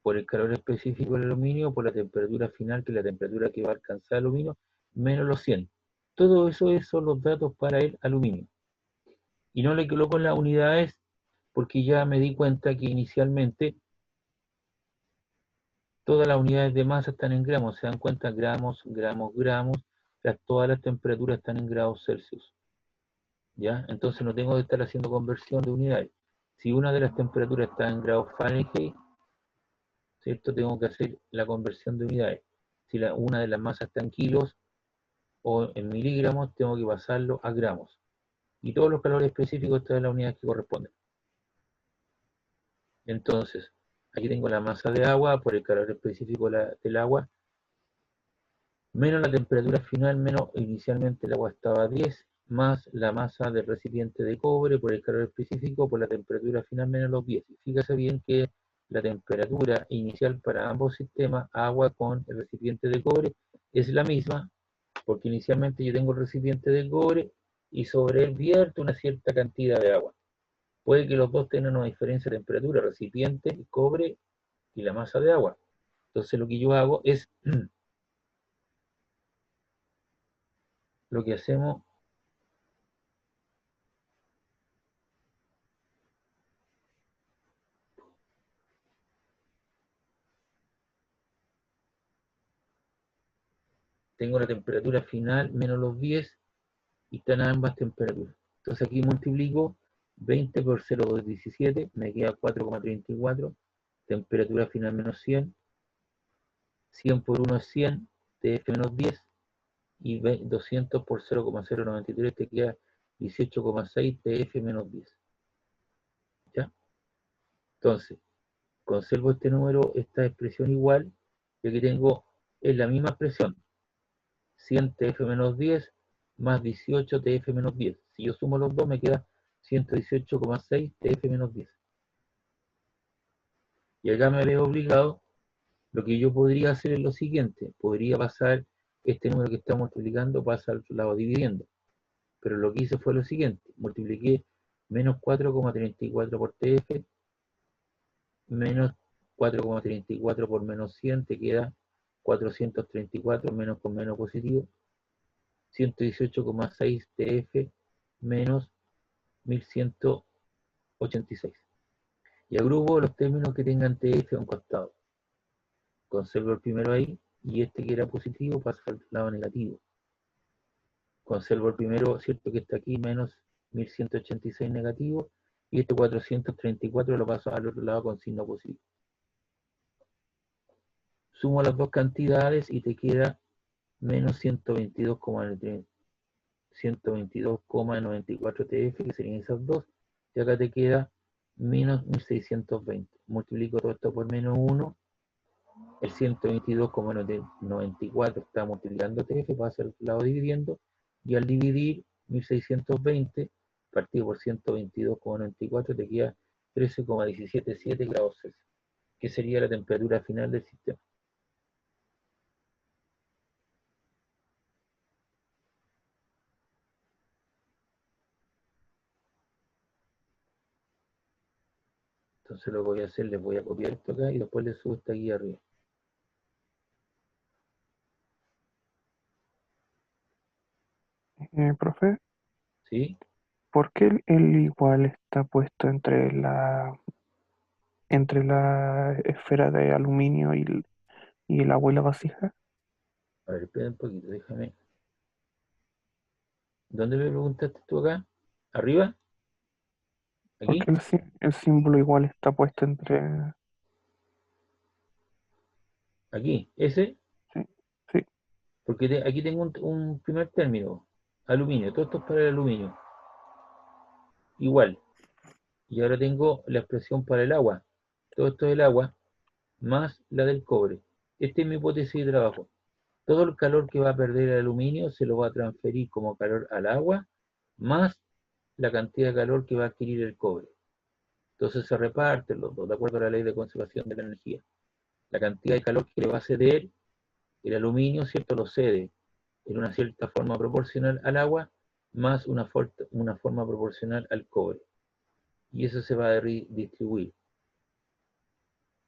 por el calor específico del aluminio, por la temperatura final, que es la temperatura que va a alcanzar el aluminio, menos los 100. Todo eso son los datos para el aluminio. Y no le coloco en las unidades porque ya me di cuenta que inicialmente todas las unidades de masa están en gramos. Se dan cuenta, gramos, gramos, gramos. Todas las temperaturas están en grados Celsius. ¿Ya? Entonces no tengo que estar haciendo conversión de unidades. Si una de las temperaturas está en grados Fahrenheit, ¿cierto? Tengo que hacer la conversión de unidades. Si una de las masas está en kilos o en miligramos, tengo que pasarlo a gramos. Y todos los calores específicos están en las unidades que corresponden. Entonces, aquí tengo la masa de agua por el calor específico del agua, menos la temperatura final, menos inicialmente el agua estaba a 10, más la masa del recipiente de cobre por el calor específico, por la temperatura final menos los 10. Fíjese bien que la temperatura inicial para ambos sistemas, agua con el recipiente de cobre, es la misma, porque inicialmente yo tengo el recipiente de cobre y sobre él vierto una cierta cantidad de agua. Puede que los dos tengan una diferencia de temperatura, recipiente, el cobre y la masa de agua. Entonces lo que yo hago es, lo que hacemos, tengo la temperatura final menos los 10 y están ambas temperaturas. Entonces aquí multiplico 20 por 0,17, me queda 4,34, temperatura final menos 100, 100 por 1 es 100, TF menos 10, y 200 por 0,093 te queda 18,6 TF menos 10. ¿Ya? Entonces, conservo este número, esta expresión igual, y aquí tengo, es la misma expresión, 100 TF menos 10 más 18 TF menos 10. Si yo sumo los dos me queda 118,6 TF menos 10. Y acá me veo obligado, lo que yo podría hacer es lo siguiente, podría pasar este número que estamos multiplicando, pasa al otro lado dividiendo. Pero lo que hice fue lo siguiente, multipliqué menos 4,34 por TF, menos 4,34 por menos 100, te queda 434, menos con menos positivo, 118,6 TF menos 1186. Y agrupo los términos que tengan TF a un costado. Conservo el primero ahí, y este que era positivo pasa al lado negativo. Conservo el primero, cierto que está aquí, menos 1186 negativo, y este 434 lo paso al otro lado con signo positivo. Sumo las dos cantidades y te queda menos 122,94 TF, que serían esas dos, y acá te queda menos 1620. Multiplico todo esto por menos 1, el 122,94 está multiplicando TF, pasa al lado dividiendo, y al dividir 1620 partido por 122,94 te queda 13,177 grados Celsius, que sería la temperatura final del sistema. Entonces Entonces lo que voy a hacer, les voy a copiar esto acá y después les subo esta guía arriba. Profe, ¿Sí? ¿por qué el igual está puesto entre la esfera de aluminio y el agua y la vasija? A ver, espera un poquito, déjame. ¿Dónde me preguntaste tú acá? ¿Arriba? ¿Aquí? Porque el símbolo igual está puesto entre... ¿Aquí? ¿Ese? Sí, sí, Porque aquí tengo un primer término. Aluminio. Todo esto es para el aluminio. Igual. Y ahora tengo la expresión para el agua. Todo esto es el agua más la del cobre. Esta es mi hipótesis de trabajo. Todo el calor que va a perder el aluminio se lo va a transferir como calor al agua, más la cantidad de calor que va a adquirir el cobre. Entonces se reparten los dos, de acuerdo a la ley de conservación de la energía. La cantidad de calor que le va a ceder el aluminio, ¿cierto? Lo cede en una cierta forma proporcional al agua, más una forma proporcional al cobre. Y eso se va a distribuir.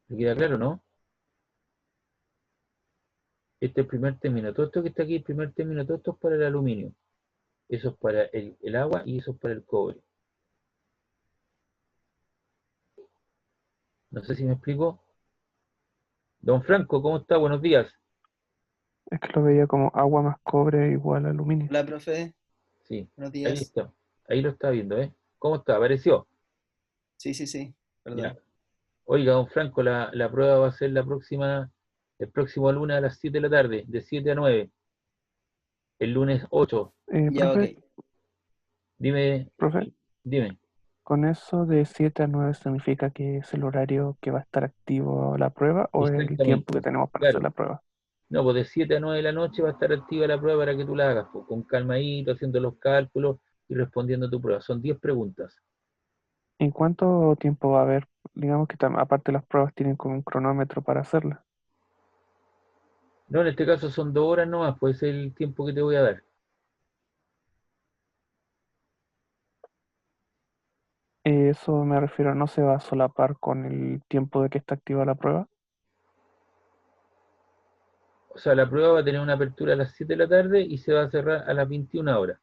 ¿Me queda claro, no? Este es el primer término. Todo esto que está aquí, el primer término, todo esto es para el aluminio. Eso es para el agua y eso es para el cobre. No sé si me explico. Don Franco, ¿cómo está? Buenos días. es que lo veía como agua más cobre igual a aluminio. Hola, profe. Sí, Buenos ahí días. está. Ahí lo está viendo, ¿eh? ¿Cómo está? ¿Apareció? Sí, sí, sí. Ya. Perdón. Oiga, don Franco, la prueba va a ser el próximo lunes a las 7 de la tarde, de 7 a 9. El lunes 8. Ya, ok. Profe, Dime, profe, dime. ¿con eso de 7 a 9 significa que es el horario que va a estar activo la prueba o es el tiempo Exactamente. que tenemos para hacer Claro. la prueba? No, pues de 7 a 9 de la noche va a estar activa la prueba para que tú la hagas, pues, con calmadito, haciendo los cálculos y respondiendo a tu prueba. Son 10 preguntas. ¿En cuánto tiempo va a haber? Digamos que aparte las pruebas tienen como un cronómetro para hacerlas. No, en este caso son 2 horas nomás, pues ese es el tiempo que te voy a dar. Eso me refiero, no se va a solapar con el tiempo de que está activa la prueba. O sea, la prueba va a tener una apertura a las 7 de la tarde y se va a cerrar a las 21 horas.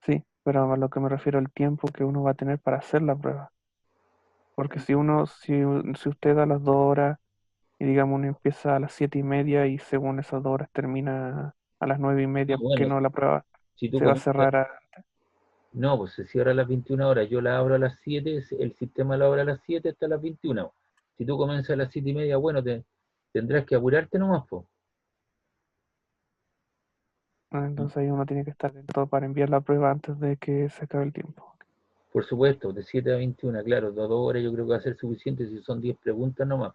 Sí, pero a lo que me refiero el tiempo que uno va a tener para hacer la prueba. Porque si usted da las 2 horas y digamos uno empieza a las 7:30 y según esas 2 horas termina a las 9:30, No, ¿por qué bueno, no la prueba si tú se va a comienzas, cerrar no, pues se cierra a las 21 horas, yo la abro a las 7, el sistema la abre a las 7 hasta las 21. Si tú comienzas a las 7 y media, bueno, tendrás que apurarte nomás, pues. entonces ahí uno tiene que estar atento para enviar la prueba antes de que se acabe el tiempo? Por supuesto, de 7 a 21, claro, 2 horas yo creo que va a ser suficiente si son 10 preguntas nomás.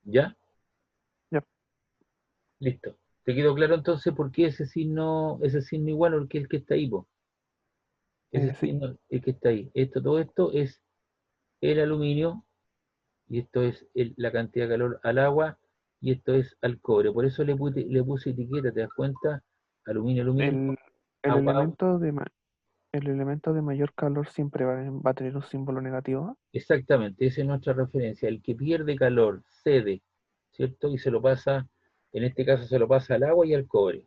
¿Ya? Ya, Listo. ¿Te quedó claro entonces por qué ese signo igual o el que está ahí, po? Ese sí, signo, el que está ahí. Todo esto es el aluminio y esto es la cantidad de calor al agua y esto es al cobre. Por eso le puse etiqueta, ¿te das cuenta? Aluminio, aluminio, el, el agua, agua. elemento el elemento de mayor calor siempre va a tener un símbolo negativo. Exactamente, esa es nuestra referencia. El que pierde calor cede, ¿cierto? Y se lo pasa, en este caso se lo pasa al agua y al cobre,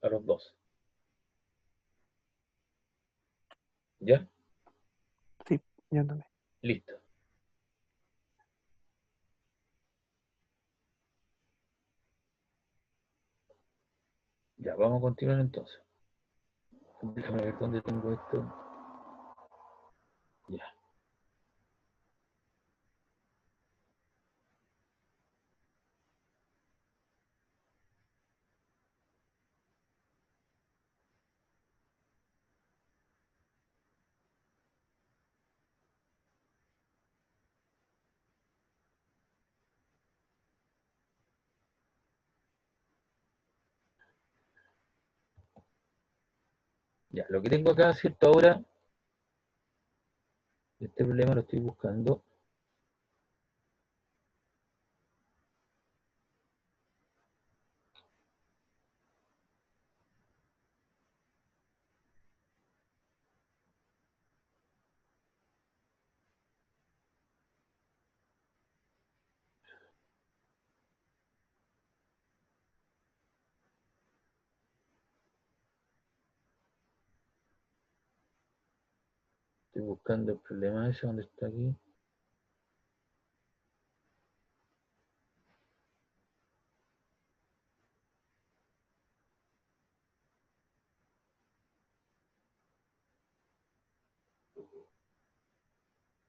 a los dos. ¿Ya? Sí, ya entendí. Listo. Ya, vamos a continuar entonces. Déjame ver dónde tengo esto. Ya. Ya, lo que tengo acá, ¿cierto? Ahora, este problema lo estoy buscando. Estoy buscando el problema ese, ¿dónde está aquí?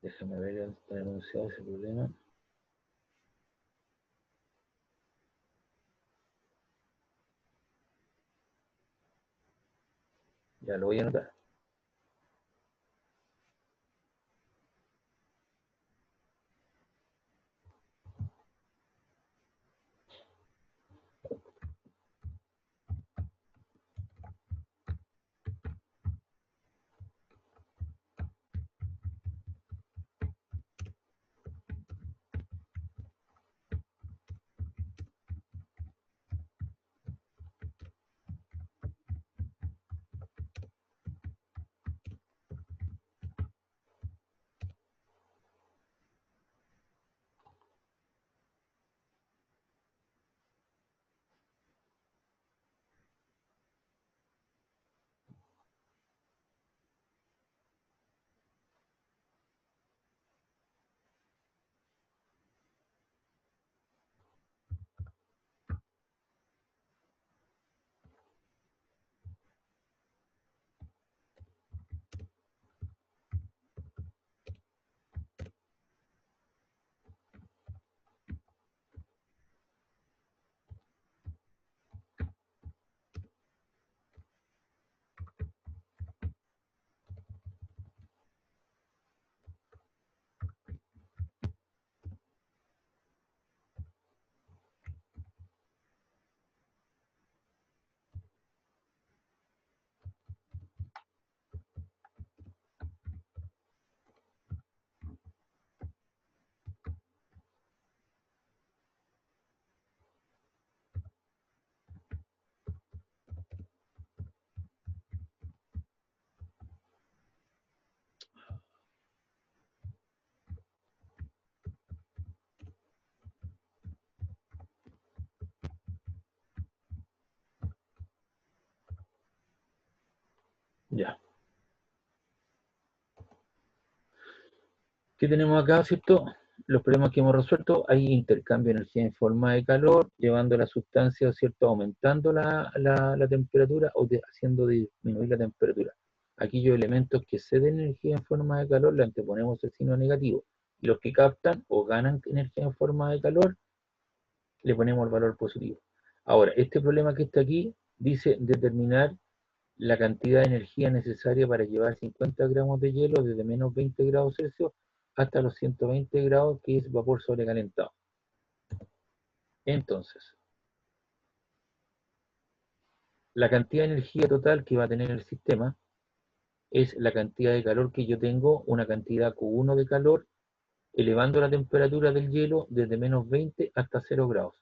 Déjame ver dónde está denunciado ese problema. Ya lo voy a anotar. Ya. ¿Qué tenemos acá, cierto? Los problemas que hemos resuelto, hay intercambio de energía en forma de calor, llevando la sustancia, ¿cierto? Aumentando la temperatura o haciendo disminuir la temperatura. Aquellos elementos que ceden energía en forma de calor, le anteponemos el signo negativo. Y los que captan o ganan energía en forma de calor, le ponemos el valor positivo. Ahora, este problema que está aquí dice determinar la cantidad de energía necesaria para llevar 50 gramos de hielo desde menos 20 grados Celsius hasta los 120 grados, que es vapor sobrecalentado. Entonces, la cantidad de energía total que va a tener el sistema es la cantidad de calor que yo tengo, una cantidad Q1 de calor, elevando la temperatura del hielo desde menos 20 hasta 0 grados.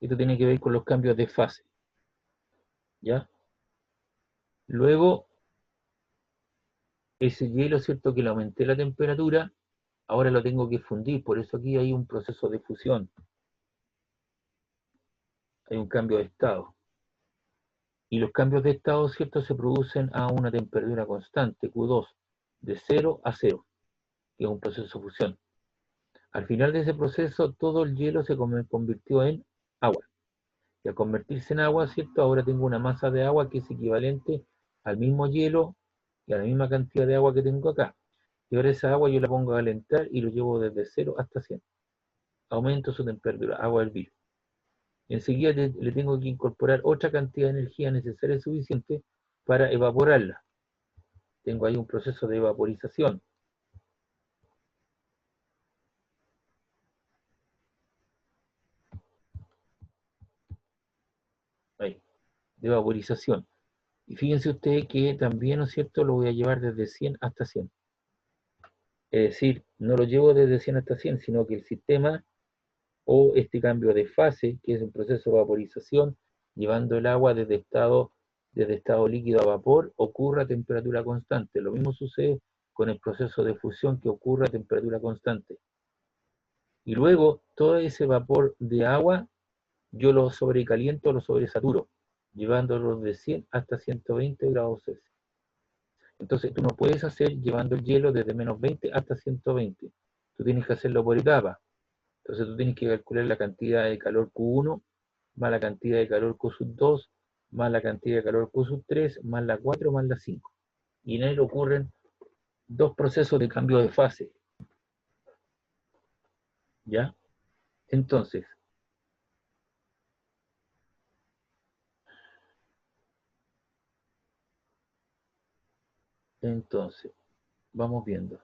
Esto tiene que ver con los cambios de fase. ¿Ya? Luego, ese hielo, ¿cierto? Que le aumenté la temperatura, ahora lo tengo que fundir, por eso aquí hay un proceso de fusión. Hay un cambio de estado. Y los cambios de estado, ¿cierto? Se producen a una temperatura constante, Q2, de 0 a 0, que es un proceso de fusión. Al final de ese proceso, todo el hielo se convirtió en agua. Y al convertirse en agua, ¿cierto? Ahora tengo una masa de agua que es equivalente al mismo hielo y a la misma cantidad de agua que tengo acá. Y ahora esa agua yo la pongo a calentar y lo llevo desde 0 hasta 100. Aumento su temperatura, agua a hervir. Enseguida le tengo que incorporar otra cantidad de energía necesaria y suficiente para evaporarla. Tengo ahí un proceso de vaporización. Ahí, de vaporización. Y fíjense ustedes que también, ¿no es cierto?, lo voy a llevar desde 100 hasta 100. Es decir, no lo llevo desde 100 hasta 100, sino que el sistema o este cambio de fase, que es un proceso de vaporización, llevando el agua desde estado líquido a vapor, ocurre a temperatura constante. Lo mismo sucede con el proceso de fusión que ocurre a temperatura constante. Y luego todo ese vapor de agua yo lo sobrecaliento, lo sobresaturo, llevándolo de 100 hasta 120 grados Celsius. Entonces tú no puedes hacer llevando el hielo desde menos 20 hasta 120. Tú tienes que hacerlo por etapa. Entonces tú tienes que calcular la cantidad de calor Q1 más la cantidad de calor Q2 más la cantidad de calor Q3 más la 4 más la 5. Y en él ocurren dos procesos de cambio de fase. ¿Ya? Entonces, vamos viendo.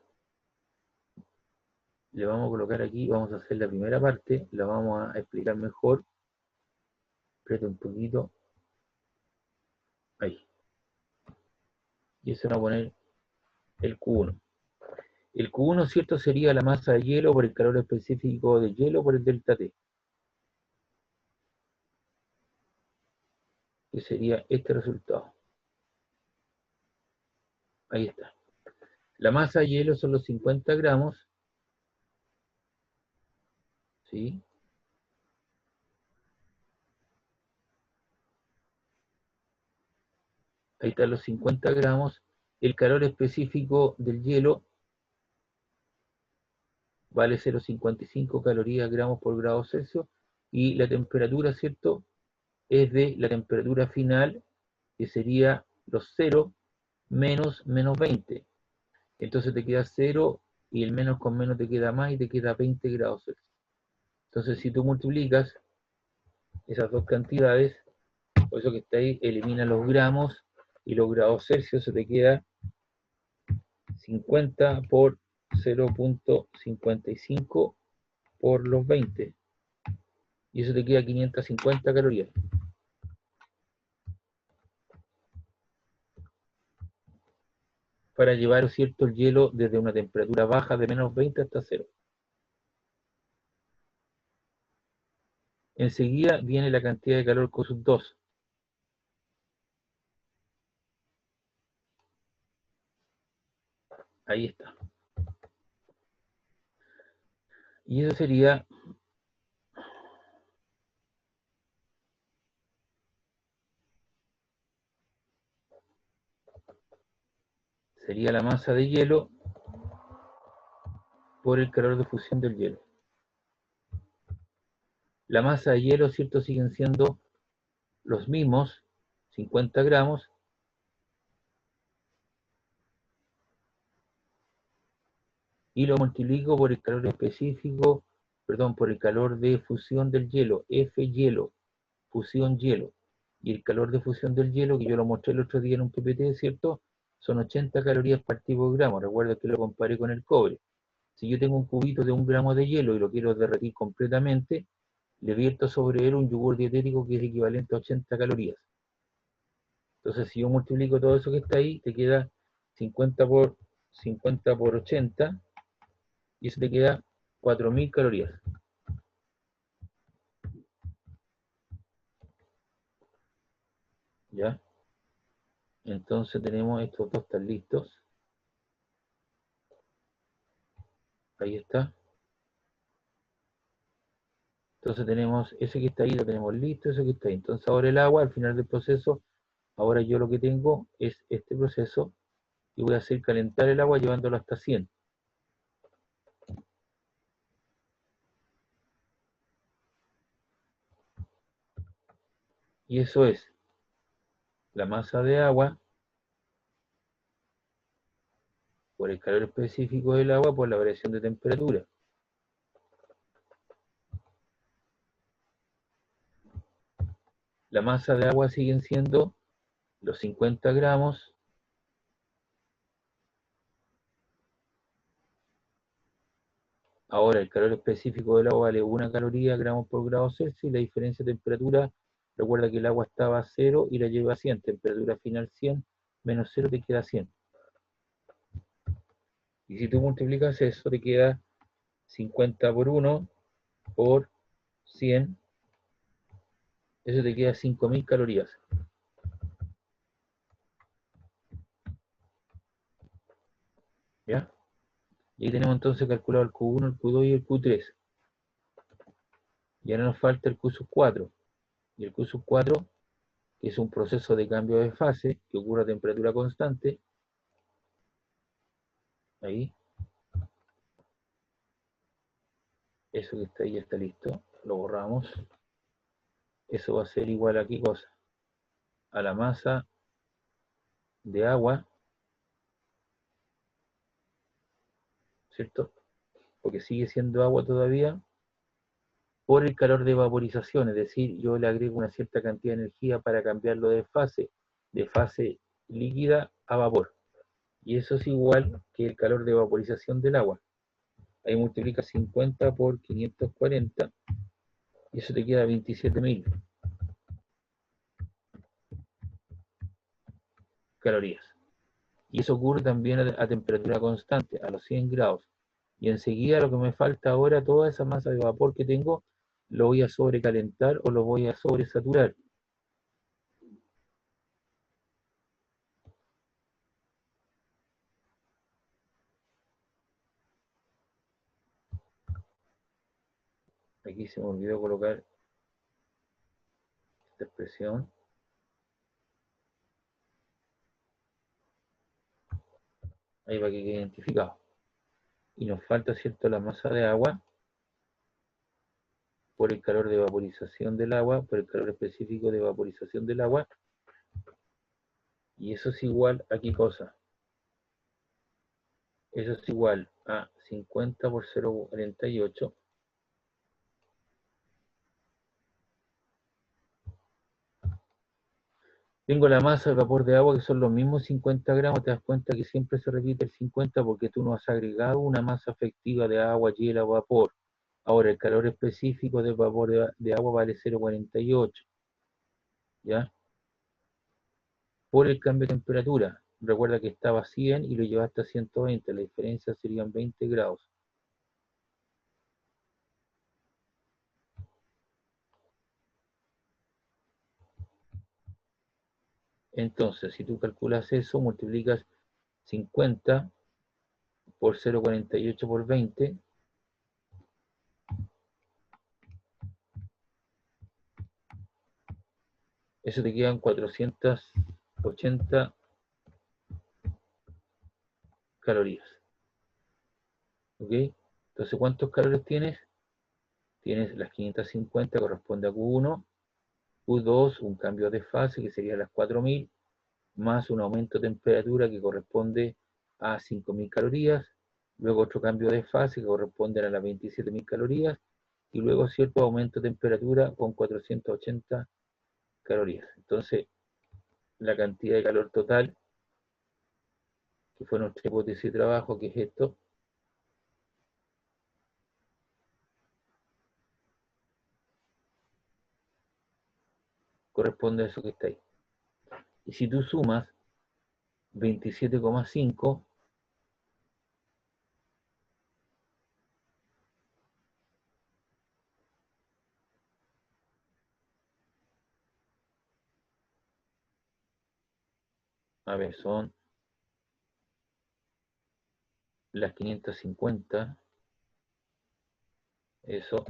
Le vamos a colocar aquí, vamos a hacer la primera parte, la vamos a explicar mejor. Aprieta un poquito. Ahí. Y eso va a poner el Q1. El Q1, ¿cierto? Sería la masa de hielo por el calor específico de hielo por el delta T. Que sería este resultado. Ahí está. La masa de hielo son los 50 gramos. ¿Sí? Ahí están los 50 gramos. El calor específico del hielo vale 0,55 calorías gramos por grado Celsius. Y la temperatura, ¿cierto? Es de la temperatura final, que sería los 0 menos 20. Entonces te queda 0 y el menos con menos te queda más y te queda 20 grados Celsius. Entonces si tú multiplicas esas dos cantidades, por eso que está ahí, elimina los gramos y los grados Celsius, se te queda 50 por 0,55 por los 20. Y eso te queda 550 calorías. Para llevar, ¿cierto?, el hielo desde una temperatura baja de menos 20 hasta 0. Enseguida viene la cantidad de calor Q2. Ahí está. Y eso sería la masa de hielo por el calor de fusión del hielo. La masa de hielo, ¿cierto?, siguen siendo los mismos, 50 gramos, y lo multiplico por el calor específico, perdón, por el calor de fusión del hielo, F hielo, fusión hielo. Y el calor de fusión del hielo, que yo lo mostré el otro día en un PPT, ¿cierto?, son 80 calorías por tipo de gramo. Recuerda que lo comparé con el cobre. Si yo tengo un cubito de 1 gramo de hielo y lo quiero derretir completamente, le vierto sobre él un yogur dietético que es equivalente a 80 calorías. Entonces, si yo multiplico todo eso que está ahí, te queda 50 por 80, y eso te queda 4000 calorías. ¿Ya? Entonces tenemos estos dos, están listos. Ahí está. Entonces tenemos ese que está ahí, lo tenemos listo, ese que está ahí. Entonces ahora el agua, al final del proceso, ahora yo lo que tengo es este proceso, y voy a hacer calentar el agua llevándolo hasta 100. Y eso es la masa de agua por el calor específico del agua por la variación de temperatura. La masa de agua siguen siendo los 50 gramos Ahora, el calor específico del agua vale 1 caloría gramos por grado Celsius, y la diferencia de temperatura, recuerda que el agua estaba a 0 y la lleva a 100, temperatura final 100, menos 0 te queda 100. Y si tú multiplicas eso, te queda 50 por 1 por 100, eso te queda 5000 calorías. ¿Ya? Y ahí tenemos entonces calculado el Q1, el Q2 y el Q3. Y ahora nos falta el Q4. Y el Q4, que es un proceso de cambio de fase que ocurre a temperatura constante, Ahí. Eso que está ahí ya está listo. Lo borramos. Eso va a ser igual a ¿qué cosa? A la masa de agua, ¿cierto? Porque sigue siendo agua todavía, por el calor de vaporización, es decir, yo le agrego una cierta cantidad de energía para cambiarlo de fase líquida a vapor. Y eso es igual que el calor de vaporización del agua. Ahí multiplica 50 por 540 y eso te queda 27.000 calorías. Y eso ocurre también a temperatura constante, a los 100 grados. Y enseguida lo que me falta ahora, toda esa masa de vapor que tengo, lo voy a sobrecalentar o lo voy a sobresaturar. Aquí se me olvidó colocar esta expresión. Ahí va que quede identificado. Y nos falta, ¿cierto?, la masa de agua por el calor de vaporización del agua, por el calor específico de vaporización del agua. Y eso es igual a ¿qué cosa? Eso es igual a 50 por 0,48. Tengo la masa de vapor de agua que son los mismos 50 gramos. Te das cuenta que siempre se repite el 50 porque tú no has agregado una masa efectiva de agua, hielo o vapor. Ahora, el calor específico del vapor de agua vale 0,48. ¿Ya? Por el cambio de temperatura. Recuerda que estaba a 100 y lo llevaste a 120. La diferencia serían 20 grados. Entonces, si tú calculas eso, multiplicas 50 por 0,48 por 20. Eso te quedan 480 calorías. ¿Ok? Entonces, ¿cuántos calorías tienes? Tienes las 550, corresponde a Q1, Q2, un cambio de fase que sería las 4000, más un aumento de temperatura que corresponde a 5000 calorías, luego otro cambio de fase que corresponde a las 27.000 calorías, y luego cierto aumento de temperatura con 480 calorías. Entonces, la cantidad de calor total, que fue nuestra hipótesis de trabajo, que es esto, corresponde a eso que está ahí. Y si tú sumas 27,5, a ver, son las 550, eso,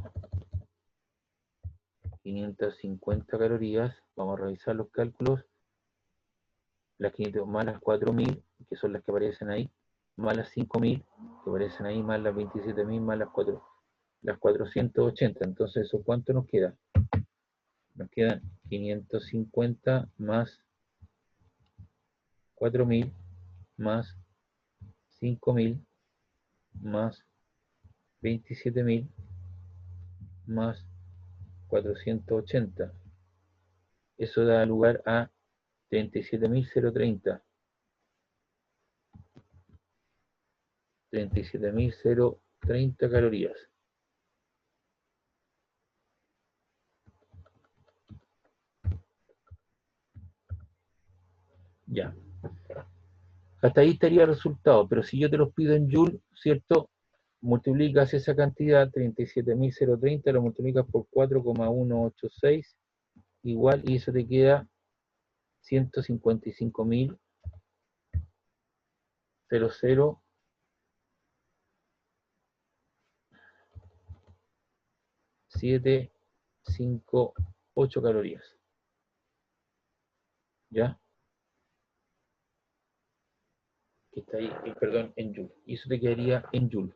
550 calorías, vamos a revisar los cálculos, las 500 más las 4000, que son las que aparecen ahí, más las 5000, que aparecen ahí, más las 27.000, más las 480, entonces eso ¿cuánto nos queda? Nos quedan 550 más 4000 más 5000 más 27.000 más 480. Eso da lugar a 37.030. 37.030 calorías. Ya. Hasta ahí estaría el resultado, pero si yo te los pido en Joule, ¿cierto? Multiplicas esa cantidad, 37.030, lo multiplicas por 4,186, igual, y eso te queda 155.000,00758 calorías. ¿Ya? está ahí, perdón, en Joule. Y eso te quedaría en Joule.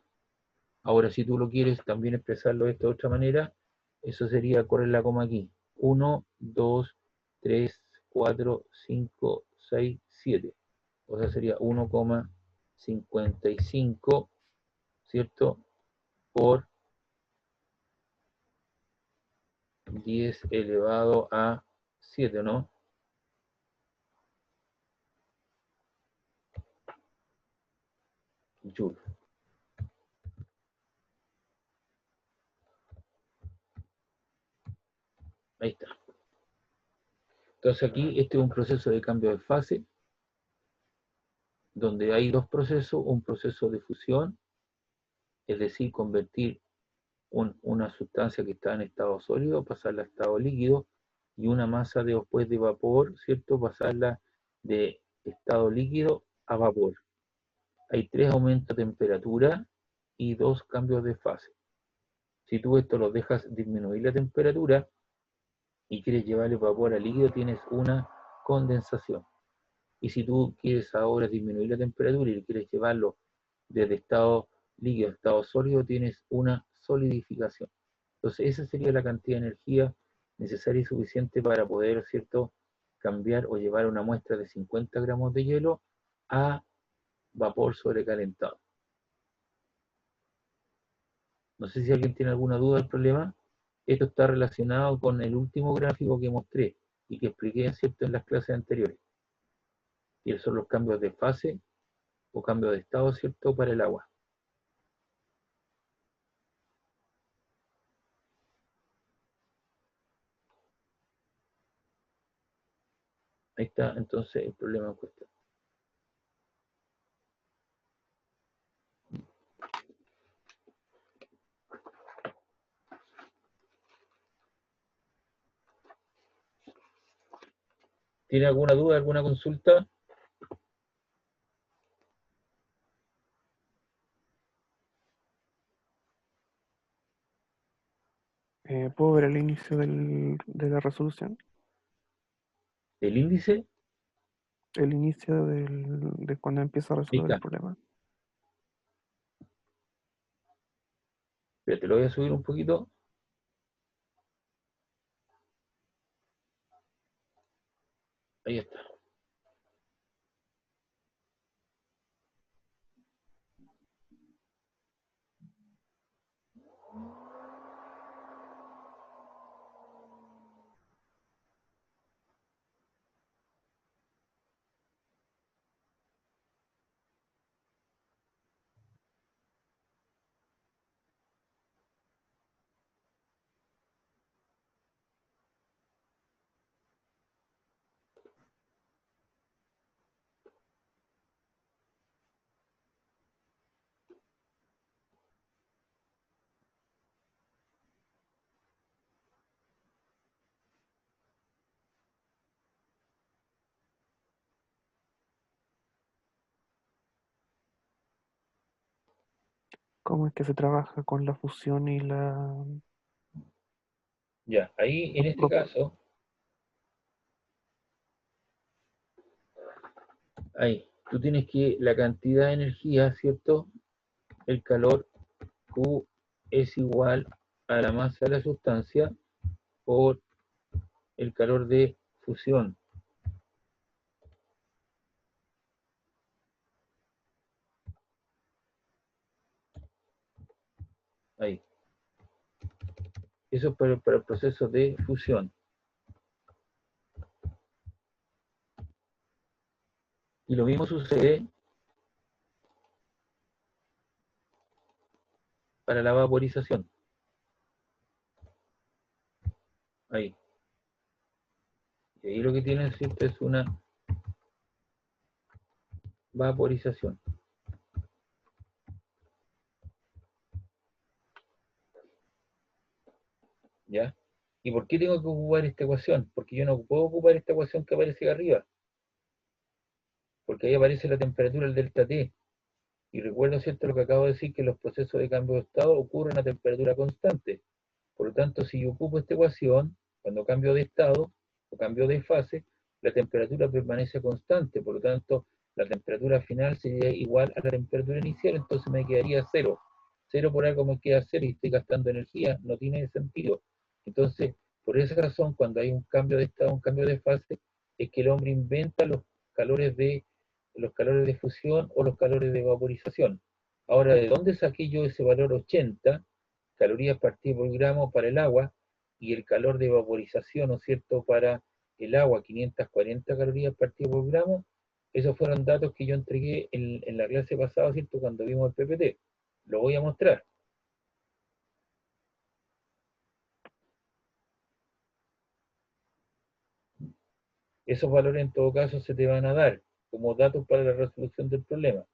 Ahora, si tú lo quieres también expresarlo de esta otra manera, eso sería correr la coma aquí. 1, 2, 3, 4, 5, 6, 7. O sea, sería 1,55, ¿cierto? Por 10 elevado a 7, ¿no? Joule. Ahí está. Entonces aquí este es un proceso de cambio de fase, donde hay dos procesos, un proceso de fusión, es decir, convertir una sustancia que está en estado sólido, pasarla a estado líquido, y una masa después de vapor, ¿cierto? Pasarla de estado líquido a vapor. Hay 3 aumentos de temperatura y 2 cambios de fase. Si tú esto lo dejas disminuir la temperatura y quieres llevarle vapor a líquido, tienes una condensación. Y si tú quieres ahora disminuir la temperatura y quieres llevarlo desde estado líquido a estado sólido, tienes una solidificación. Entonces esa sería la cantidad de energía necesaria y suficiente para poder, ¿cierto?, cambiar o llevar una muestra de 50 gramos de hielo a vapor sobrecalentado. No sé si alguien tiene alguna duda del problema. Esto está relacionado con el último gráfico que mostré y que expliqué, ¿cierto?, en las clases anteriores. Y esos son los cambios de fase o cambios de estado, ¿cierto?, para el agua. Ahí está entonces el problema en cuestión. ¿Tiene alguna duda, alguna consulta? ¿Puedo ver el inicio de la resolución? ¿El índice? El inicio de cuando empieza a Ahí resolver el está. problema. Pero te lo voy a subir un poquito. Ahí está. ¿Cómo es que se trabaja con la fusión y la... Ya, ahí en este caso, ahí, tú tienes que la cantidad de energía, ¿cierto? El calor Q es igual a la masa de la sustancia por el calor de fusión. Ahí. Eso es para el proceso de fusión. Y lo mismo sucede para la vaporización. Ahí. Y ahí lo que tienes, ¿cierto?, es una vaporización. ¿Ya? ¿Y por qué tengo que ocupar esta ecuación? Porque yo no puedo ocupar esta ecuación que aparece arriba. Porque ahí aparece la temperatura, el delta T. Y recuerdo, ¿cierto?, lo que acabo de decir, que los procesos de cambio de estado ocurren a temperatura constante. Por lo tanto, si yo ocupo esta ecuación, cuando cambio de estado o cambio de fase, la temperatura permanece constante. Por lo tanto, la temperatura final sería igual a la temperatura inicial, entonces me quedaría cero. Cero por algo me queda cero y estoy gastando energía, no tiene sentido. Entonces, por esa razón, cuando hay un cambio de estado, un cambio de fase, es que el hombre inventa calores los calores de fusión o los calores de vaporización. Ahora, ¿de dónde saqué yo ese valor 80 calorías partido por gramo para el agua y el calor de vaporización, ¿no es cierto?, para el agua, 540 calorías partido por gramo? Esos fueron datos que yo entregué en la clase pasada, ¿cierto?, cuando vimos el PPT. Lo voy a mostrar. Esos valores en todo caso se te van a dar como datos para la resolución del problema.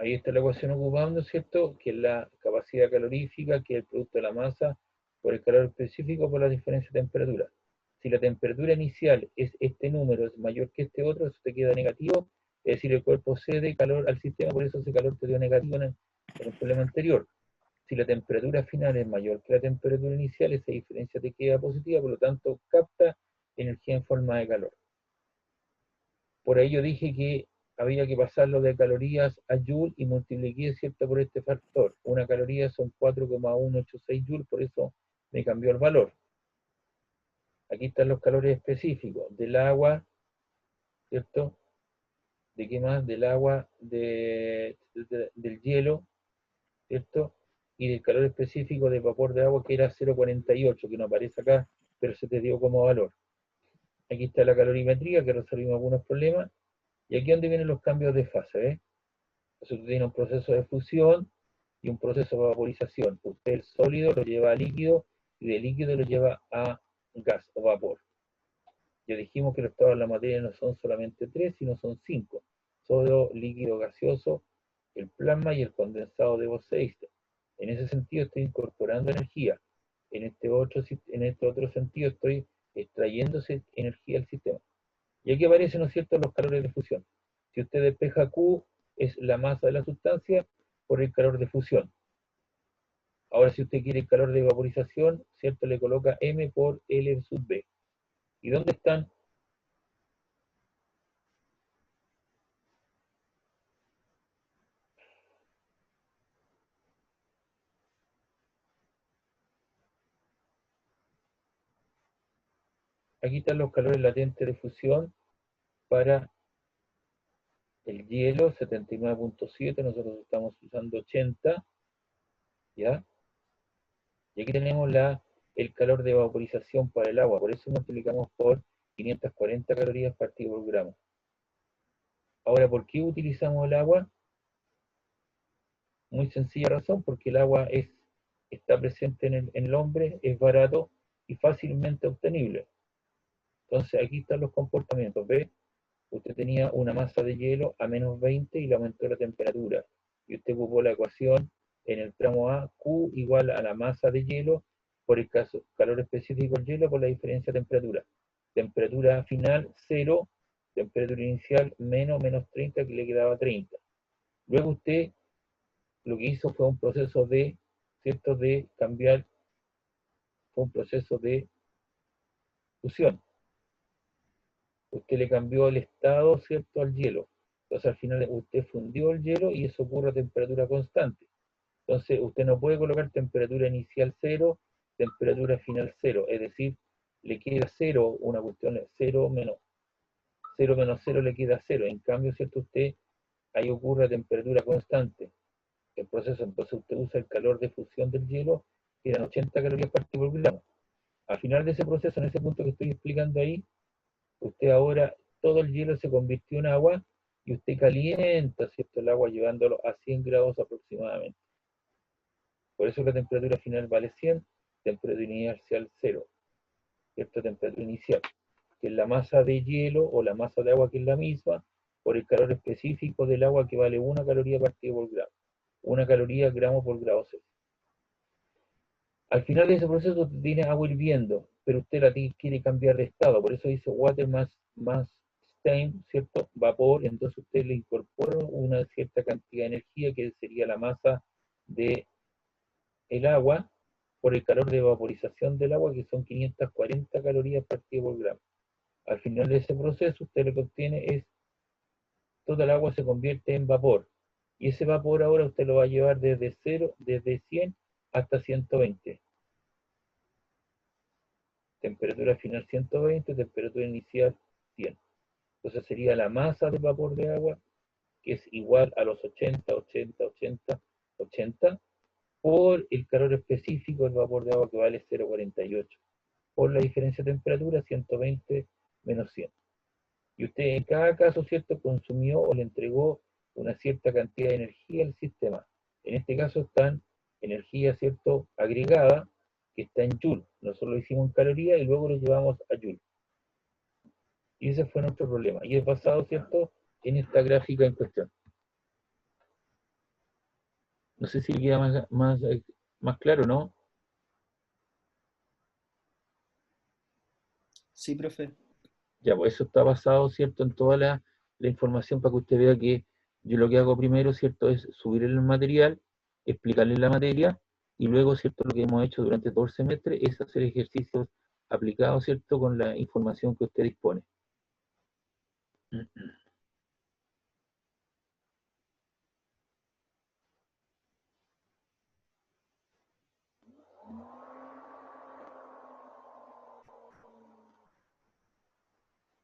Ahí está la ecuación ocupando, ¿cierto?, que es la capacidad calorífica, que es el producto de la masa por el calor específico por la diferencia de temperatura. Si la temperatura inicial es este número, es mayor que este otro, eso te queda negativo, es decir, el cuerpo cede calor al sistema, por eso ese calor te dio negativo en el problema anterior. Si la temperatura final es mayor que la temperatura inicial, esa diferencia te queda positiva, por lo tanto capta energía en forma de calor. Por ahí yo dije que había que pasarlo de calorías a joule y multipliqué, ¿cierto?, por este factor. Una caloría son 4,186 joules, por eso me cambió el valor. Aquí están los calores específicos del agua, ¿cierto? ¿De qué más? Del agua, del hielo, ¿cierto? Y del calor específico del vapor de agua, que era 0,48, que no aparece acá, pero se te dio como valor. Aquí está la calorimetría, que resolvimos algunos problemas. Y aquí es donde vienen los cambios de fase, ¿ves? Entonces usted tiene un proceso de fusión y un proceso de vaporización. Usted el sólido lo lleva a líquido y de líquido lo lleva a gas o vapor. Ya dijimos que los estados de la materia no son solamente tres, sino son cinco. Sólido, líquido, gaseoso, el plasma y el condensado de Bose-Einstein. En ese sentido estoy incorporando energía. En este otro sentido estoy extrayéndose energía del sistema. Y aquí aparecen, ¿no es cierto?, los calores de fusión. Si usted despeja Q, es la masa de la sustancia por el calor de fusión. Ahora, si usted quiere el calor de vaporización, ¿cierto?, le coloca M por L sub B. ¿Y dónde están? Aquí están los calores latentes de fusión para el hielo, 79.7, nosotros estamos usando 80, ¿ya? Y aquí tenemos el calor de vaporización para el agua, por eso multiplicamos por 540 calorías partido por gramo. Ahora, ¿por qué utilizamos el agua? Muy sencilla razón, porque el agua está presente en el hombre, es barato y fácilmente obtenible. Entonces aquí están los comportamientos, ¿ve? Usted tenía una masa de hielo a menos 20 y le aumentó la temperatura. Y usted ocupó la ecuación en el tramo A, Q igual a la masa de hielo por el calor específico del hielo por la diferencia de temperatura. Temperatura final 0, temperatura inicial menos 30, que le quedaba 30. Luego usted lo que hizo fue un proceso de, ¿cierto?, de cambiar, fue un proceso de fusión. Usted le cambió el estado, ¿cierto?, al hielo. Entonces al final usted fundió el hielo y eso ocurre a temperatura constante. Entonces usted no puede colocar temperatura inicial 0, temperatura final 0. Es decir, le queda 0, una cuestión 0 menos 0 le queda 0. En cambio, ¿cierto?, usted ahí ocurre a temperatura constante el proceso. Entonces usted usa el calor de fusión del hielo, que eran 80 calorías partido por gramo. Al final de ese proceso, en ese punto que estoy explicando ahí, usted ahora, todo el hielo se convirtió en agua y usted calienta, ¿cierto?, el agua llevándolo a 100 grados aproximadamente. Por eso la temperatura final vale 100, temperatura inicial 0, ¿cierto?, temperatura inicial. que es la masa de hielo o la masa de agua que es la misma, por el calor específico del agua que vale 1 caloría partida por gramo. 1 caloría gramo por grado Celsius. Al final de ese proceso usted tiene agua hirviendo, pero usted la quiere cambiar de estado, por eso dice water más steam, ¿cierto? Vapor, entonces usted le incorpora una cierta cantidad de energía que sería la masa de el agua por el calor de vaporización del agua, que son 540 calorías partida por gramo. Al final de ese proceso usted lo que obtiene es toda el agua se convierte en vapor, y ese vapor ahora usted lo va a llevar desde 100 hasta 120. Temperatura final 120, temperatura inicial 100. Entonces sería la masa de vapor de agua, que es igual a los 80, 80, 80, 80, por el calor específico del vapor de agua que vale 0,48. Por la diferencia de temperatura, 120 menos 100. Y usted en cada caso, ¿cierto?, consumió o le entregó una cierta cantidad de energía al sistema. En este caso están energía, ¿cierto?, agregada, que está en Joule. Nosotros lo hicimos en calorías y luego lo llevamos a Joule. Y ese fue nuestro problema. Y es basado, ¿cierto?, en esta gráfica en cuestión. No sé si queda más claro, ¿no? Sí, profe. Ya, pues eso está basado, ¿cierto?, en toda la información para que usted vea que yo lo que hago primero, ¿cierto?, es subir el material, explicarle la materia, y luego, ¿cierto?, lo que hemos hecho durante todo el semestre es hacer ejercicios aplicados, ¿cierto?, con la información que usted dispone.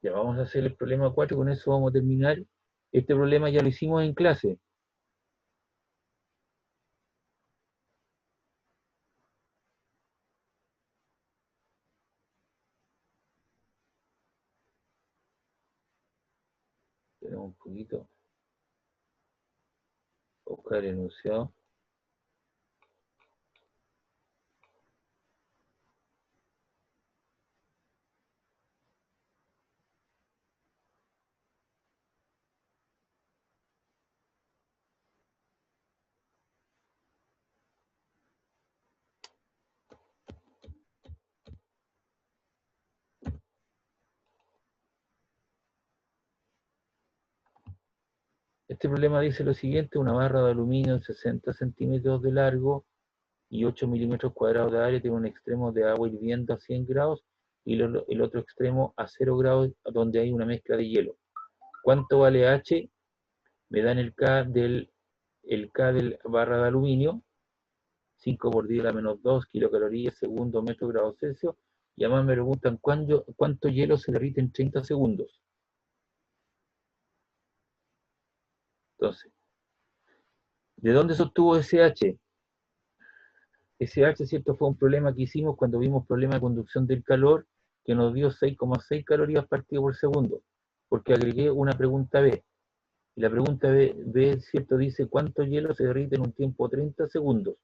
Ya vamos a hacer el problema 4, con eso vamos a terminar. Este problema ya lo hicimos en clase. Tenemos un poquito. Buscar el enunciado. Este problema dice lo siguiente: una barra de aluminio de 60 centímetros de largo y 8 milímetros cuadrados de área tiene un extremo de agua hirviendo a 100 grados y el otro extremo a 0 grados donde hay una mezcla de hielo. ¿Cuánto vale H? Me dan el K del barra de aluminio, 5 por 10 a la menos 2 kilocalorías segundo metro grado Celsius, y además me preguntan cuánto hielo se derrite en 30 segundos. Entonces, ¿de dónde se obtuvo ese H? Ese H, ¿cierto?, fue un problema que hicimos cuando vimos problema de conducción del calor, que nos dio 6,6 calorías partido por segundo, porque agregué una pregunta B. Y la pregunta B, ¿cierto?, dice cuánto hielo se derrite en un tiempo de 30 segundos.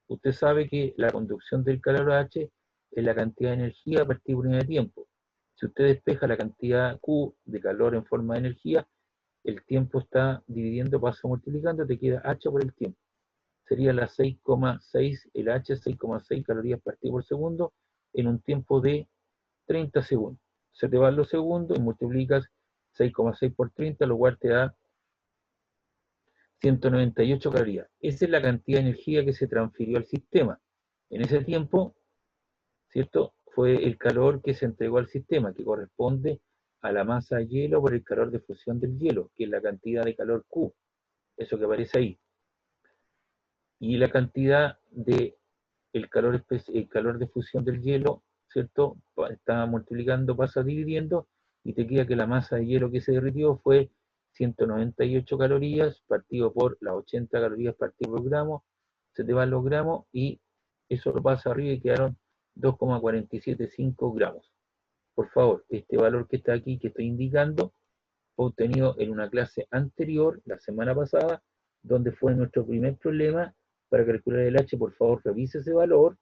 Usted sabe que la conducción del calor H es la cantidad de energía a partir de unidad de tiempo. Si usted despeja la cantidad Q de calor en forma de energía, el tiempo está dividiendo, pasa multiplicando, te queda H por el tiempo. Sería la 6,6, el H 6,6 calorías partido por segundo en un tiempo de 30 segundos. Se te van los segundos y multiplicas 6,6 por 30, lo cual te da 198 calorías. Esa es la cantidad de energía que se transfirió al sistema. En ese tiempo, ¿cierto?, fue el calor que se entregó al sistema, que corresponde a la masa de hielo por el calor de fusión del hielo, que es la cantidad de calor Q, eso que aparece ahí. Y la cantidad de el calor de fusión del hielo, ¿cierto?, está multiplicando, pasa dividiendo, y te queda que la masa de hielo que se derritió fue 198 calorías partido por las 80 calorías partido por gramo, se te van los gramos y eso lo pasa arriba y quedaron 2,475 gramos. Por favor, este valor que está aquí, que estoy indicando, fue obtenido en una clase anterior, la semana pasada, donde fue nuestro primer problema. Para calcular el H, por favor, revise ese valor,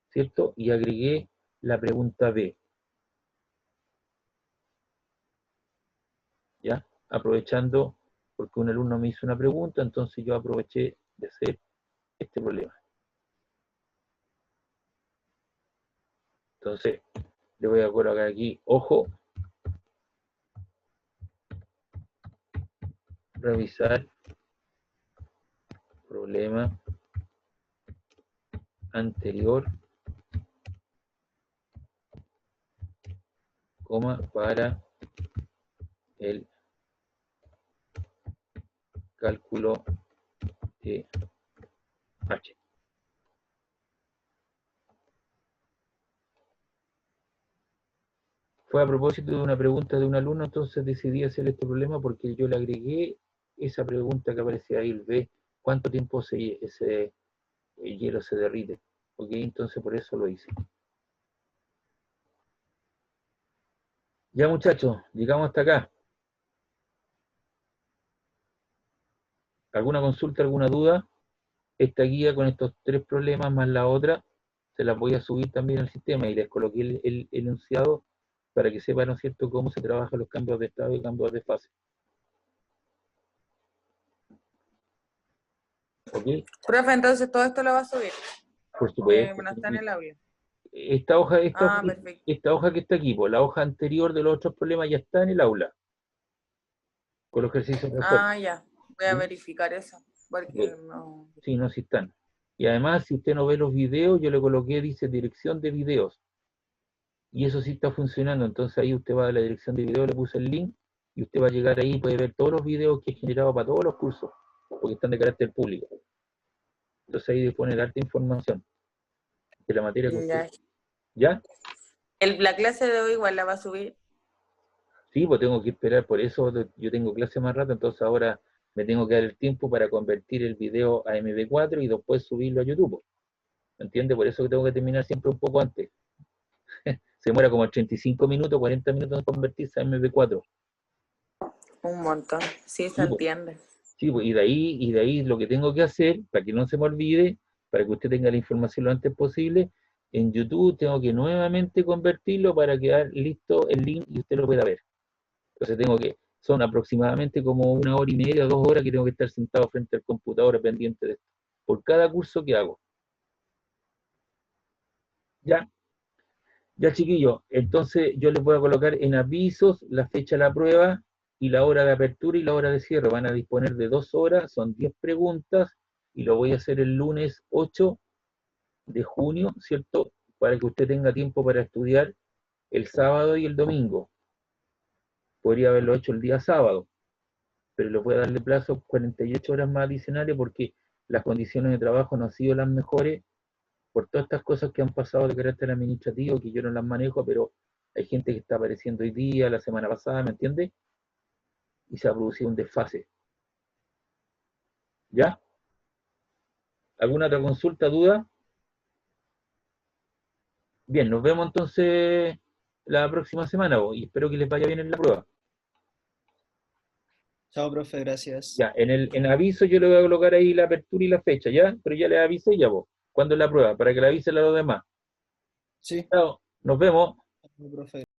¿cierto? Y agregué la pregunta B. ¿Ya? Aprovechando, porque un alumno me hizo una pregunta, entonces yo aproveché de hacer este problema. Entonces, le voy a colocar aquí, ojo, revisar problema anterior, coma, para el cálculo de H. Fue a propósito de una pregunta de un alumno, entonces decidí hacer este problema porque yo le agregué esa pregunta que aparecía ahí, el B, ¿cuánto tiempo ese hielo se derrite? ¿Ok? Entonces por eso lo hice. Ya muchachos, llegamos hasta acá. ¿Alguna consulta, alguna duda? Esta guía con estos 3 problemas más la otra, se las voy a subir también al sistema y les coloqué el enunciado para que sepan, ¿no es cierto?, cómo se trabajan los cambios de estado y cambios de fase. ¿Ok? Profe, entonces todo esto lo va a subir, Por porque supuesto. no está en el aula. Esta hoja Perfecto. que está aquí, pues, la hoja anterior de los otros problemas ya está en el aula, con los ejercicios de refuerzo. Ya. Voy a ¿Sí? verificar eso, porque Bien. no... Sí, no, sí están. Y además, si usted no ve los videos, yo le coloqué, dice dirección de videos. Y eso sí está funcionando. Entonces ahí usted va a la dirección de video, le puse el link, y usted va a llegar ahí y puede ver todos los videos que he generado para todos los cursos, porque están de carácter público. Entonces ahí pone darte información de la materia que usted... ¿Ya? La clase de hoy igual la va a subir. Sí, pues tengo que esperar, por eso yo tengo clase más rato, entonces ahora me tengo que dar el tiempo para convertir el video a MP4 y después subirlo a YouTube. ¿Me entiende? Por eso que tengo que terminar siempre un poco antes. Se demora como 35 minutos, 40 minutos en convertirse a MP4. Un montón. Sí, se Sí, pues, entiende. sí, pues, y de ahí lo que tengo que hacer, para que no se me olvide, para que usted tenga la información lo antes posible, en YouTube tengo que nuevamente convertirlo para quedar listo el link y usted lo pueda ver. Entonces son aproximadamente como 1 hora y media, 2 horas que tengo que estar sentado frente al computador pendiente de esto, por cada curso que hago. ¿Ya? Ya, chiquillos, entonces yo les voy a colocar en avisos la fecha de la prueba y la hora de apertura y la hora de cierre. Van a disponer de 2 horas, son 10 preguntas, y lo voy a hacer el lunes 8 de junio, ¿cierto? Para que usted tenga tiempo para estudiar el sábado y el domingo. Podría haberlo hecho el día sábado, pero le voy a darle plazo 48 horas más adicionales porque las condiciones de trabajo no han sido las mejores por todas estas cosas que han pasado de carácter administrativo, que yo no las manejo, pero hay gente que está apareciendo hoy día, la semana pasada, ¿me entiende? Y se ha producido un desfase. ¿Ya? ¿Alguna otra consulta, duda? Bien, nos vemos entonces la próxima semana y espero que les vaya bien en la prueba. Chao, profe, gracias. Ya, en aviso yo le voy a colocar ahí la apertura y la fecha, ¿ya? Pero ya les avisé ya vos, cuándo es la prueba, para que le avisen a los demás. Sí, Chao, nos vemos. profe.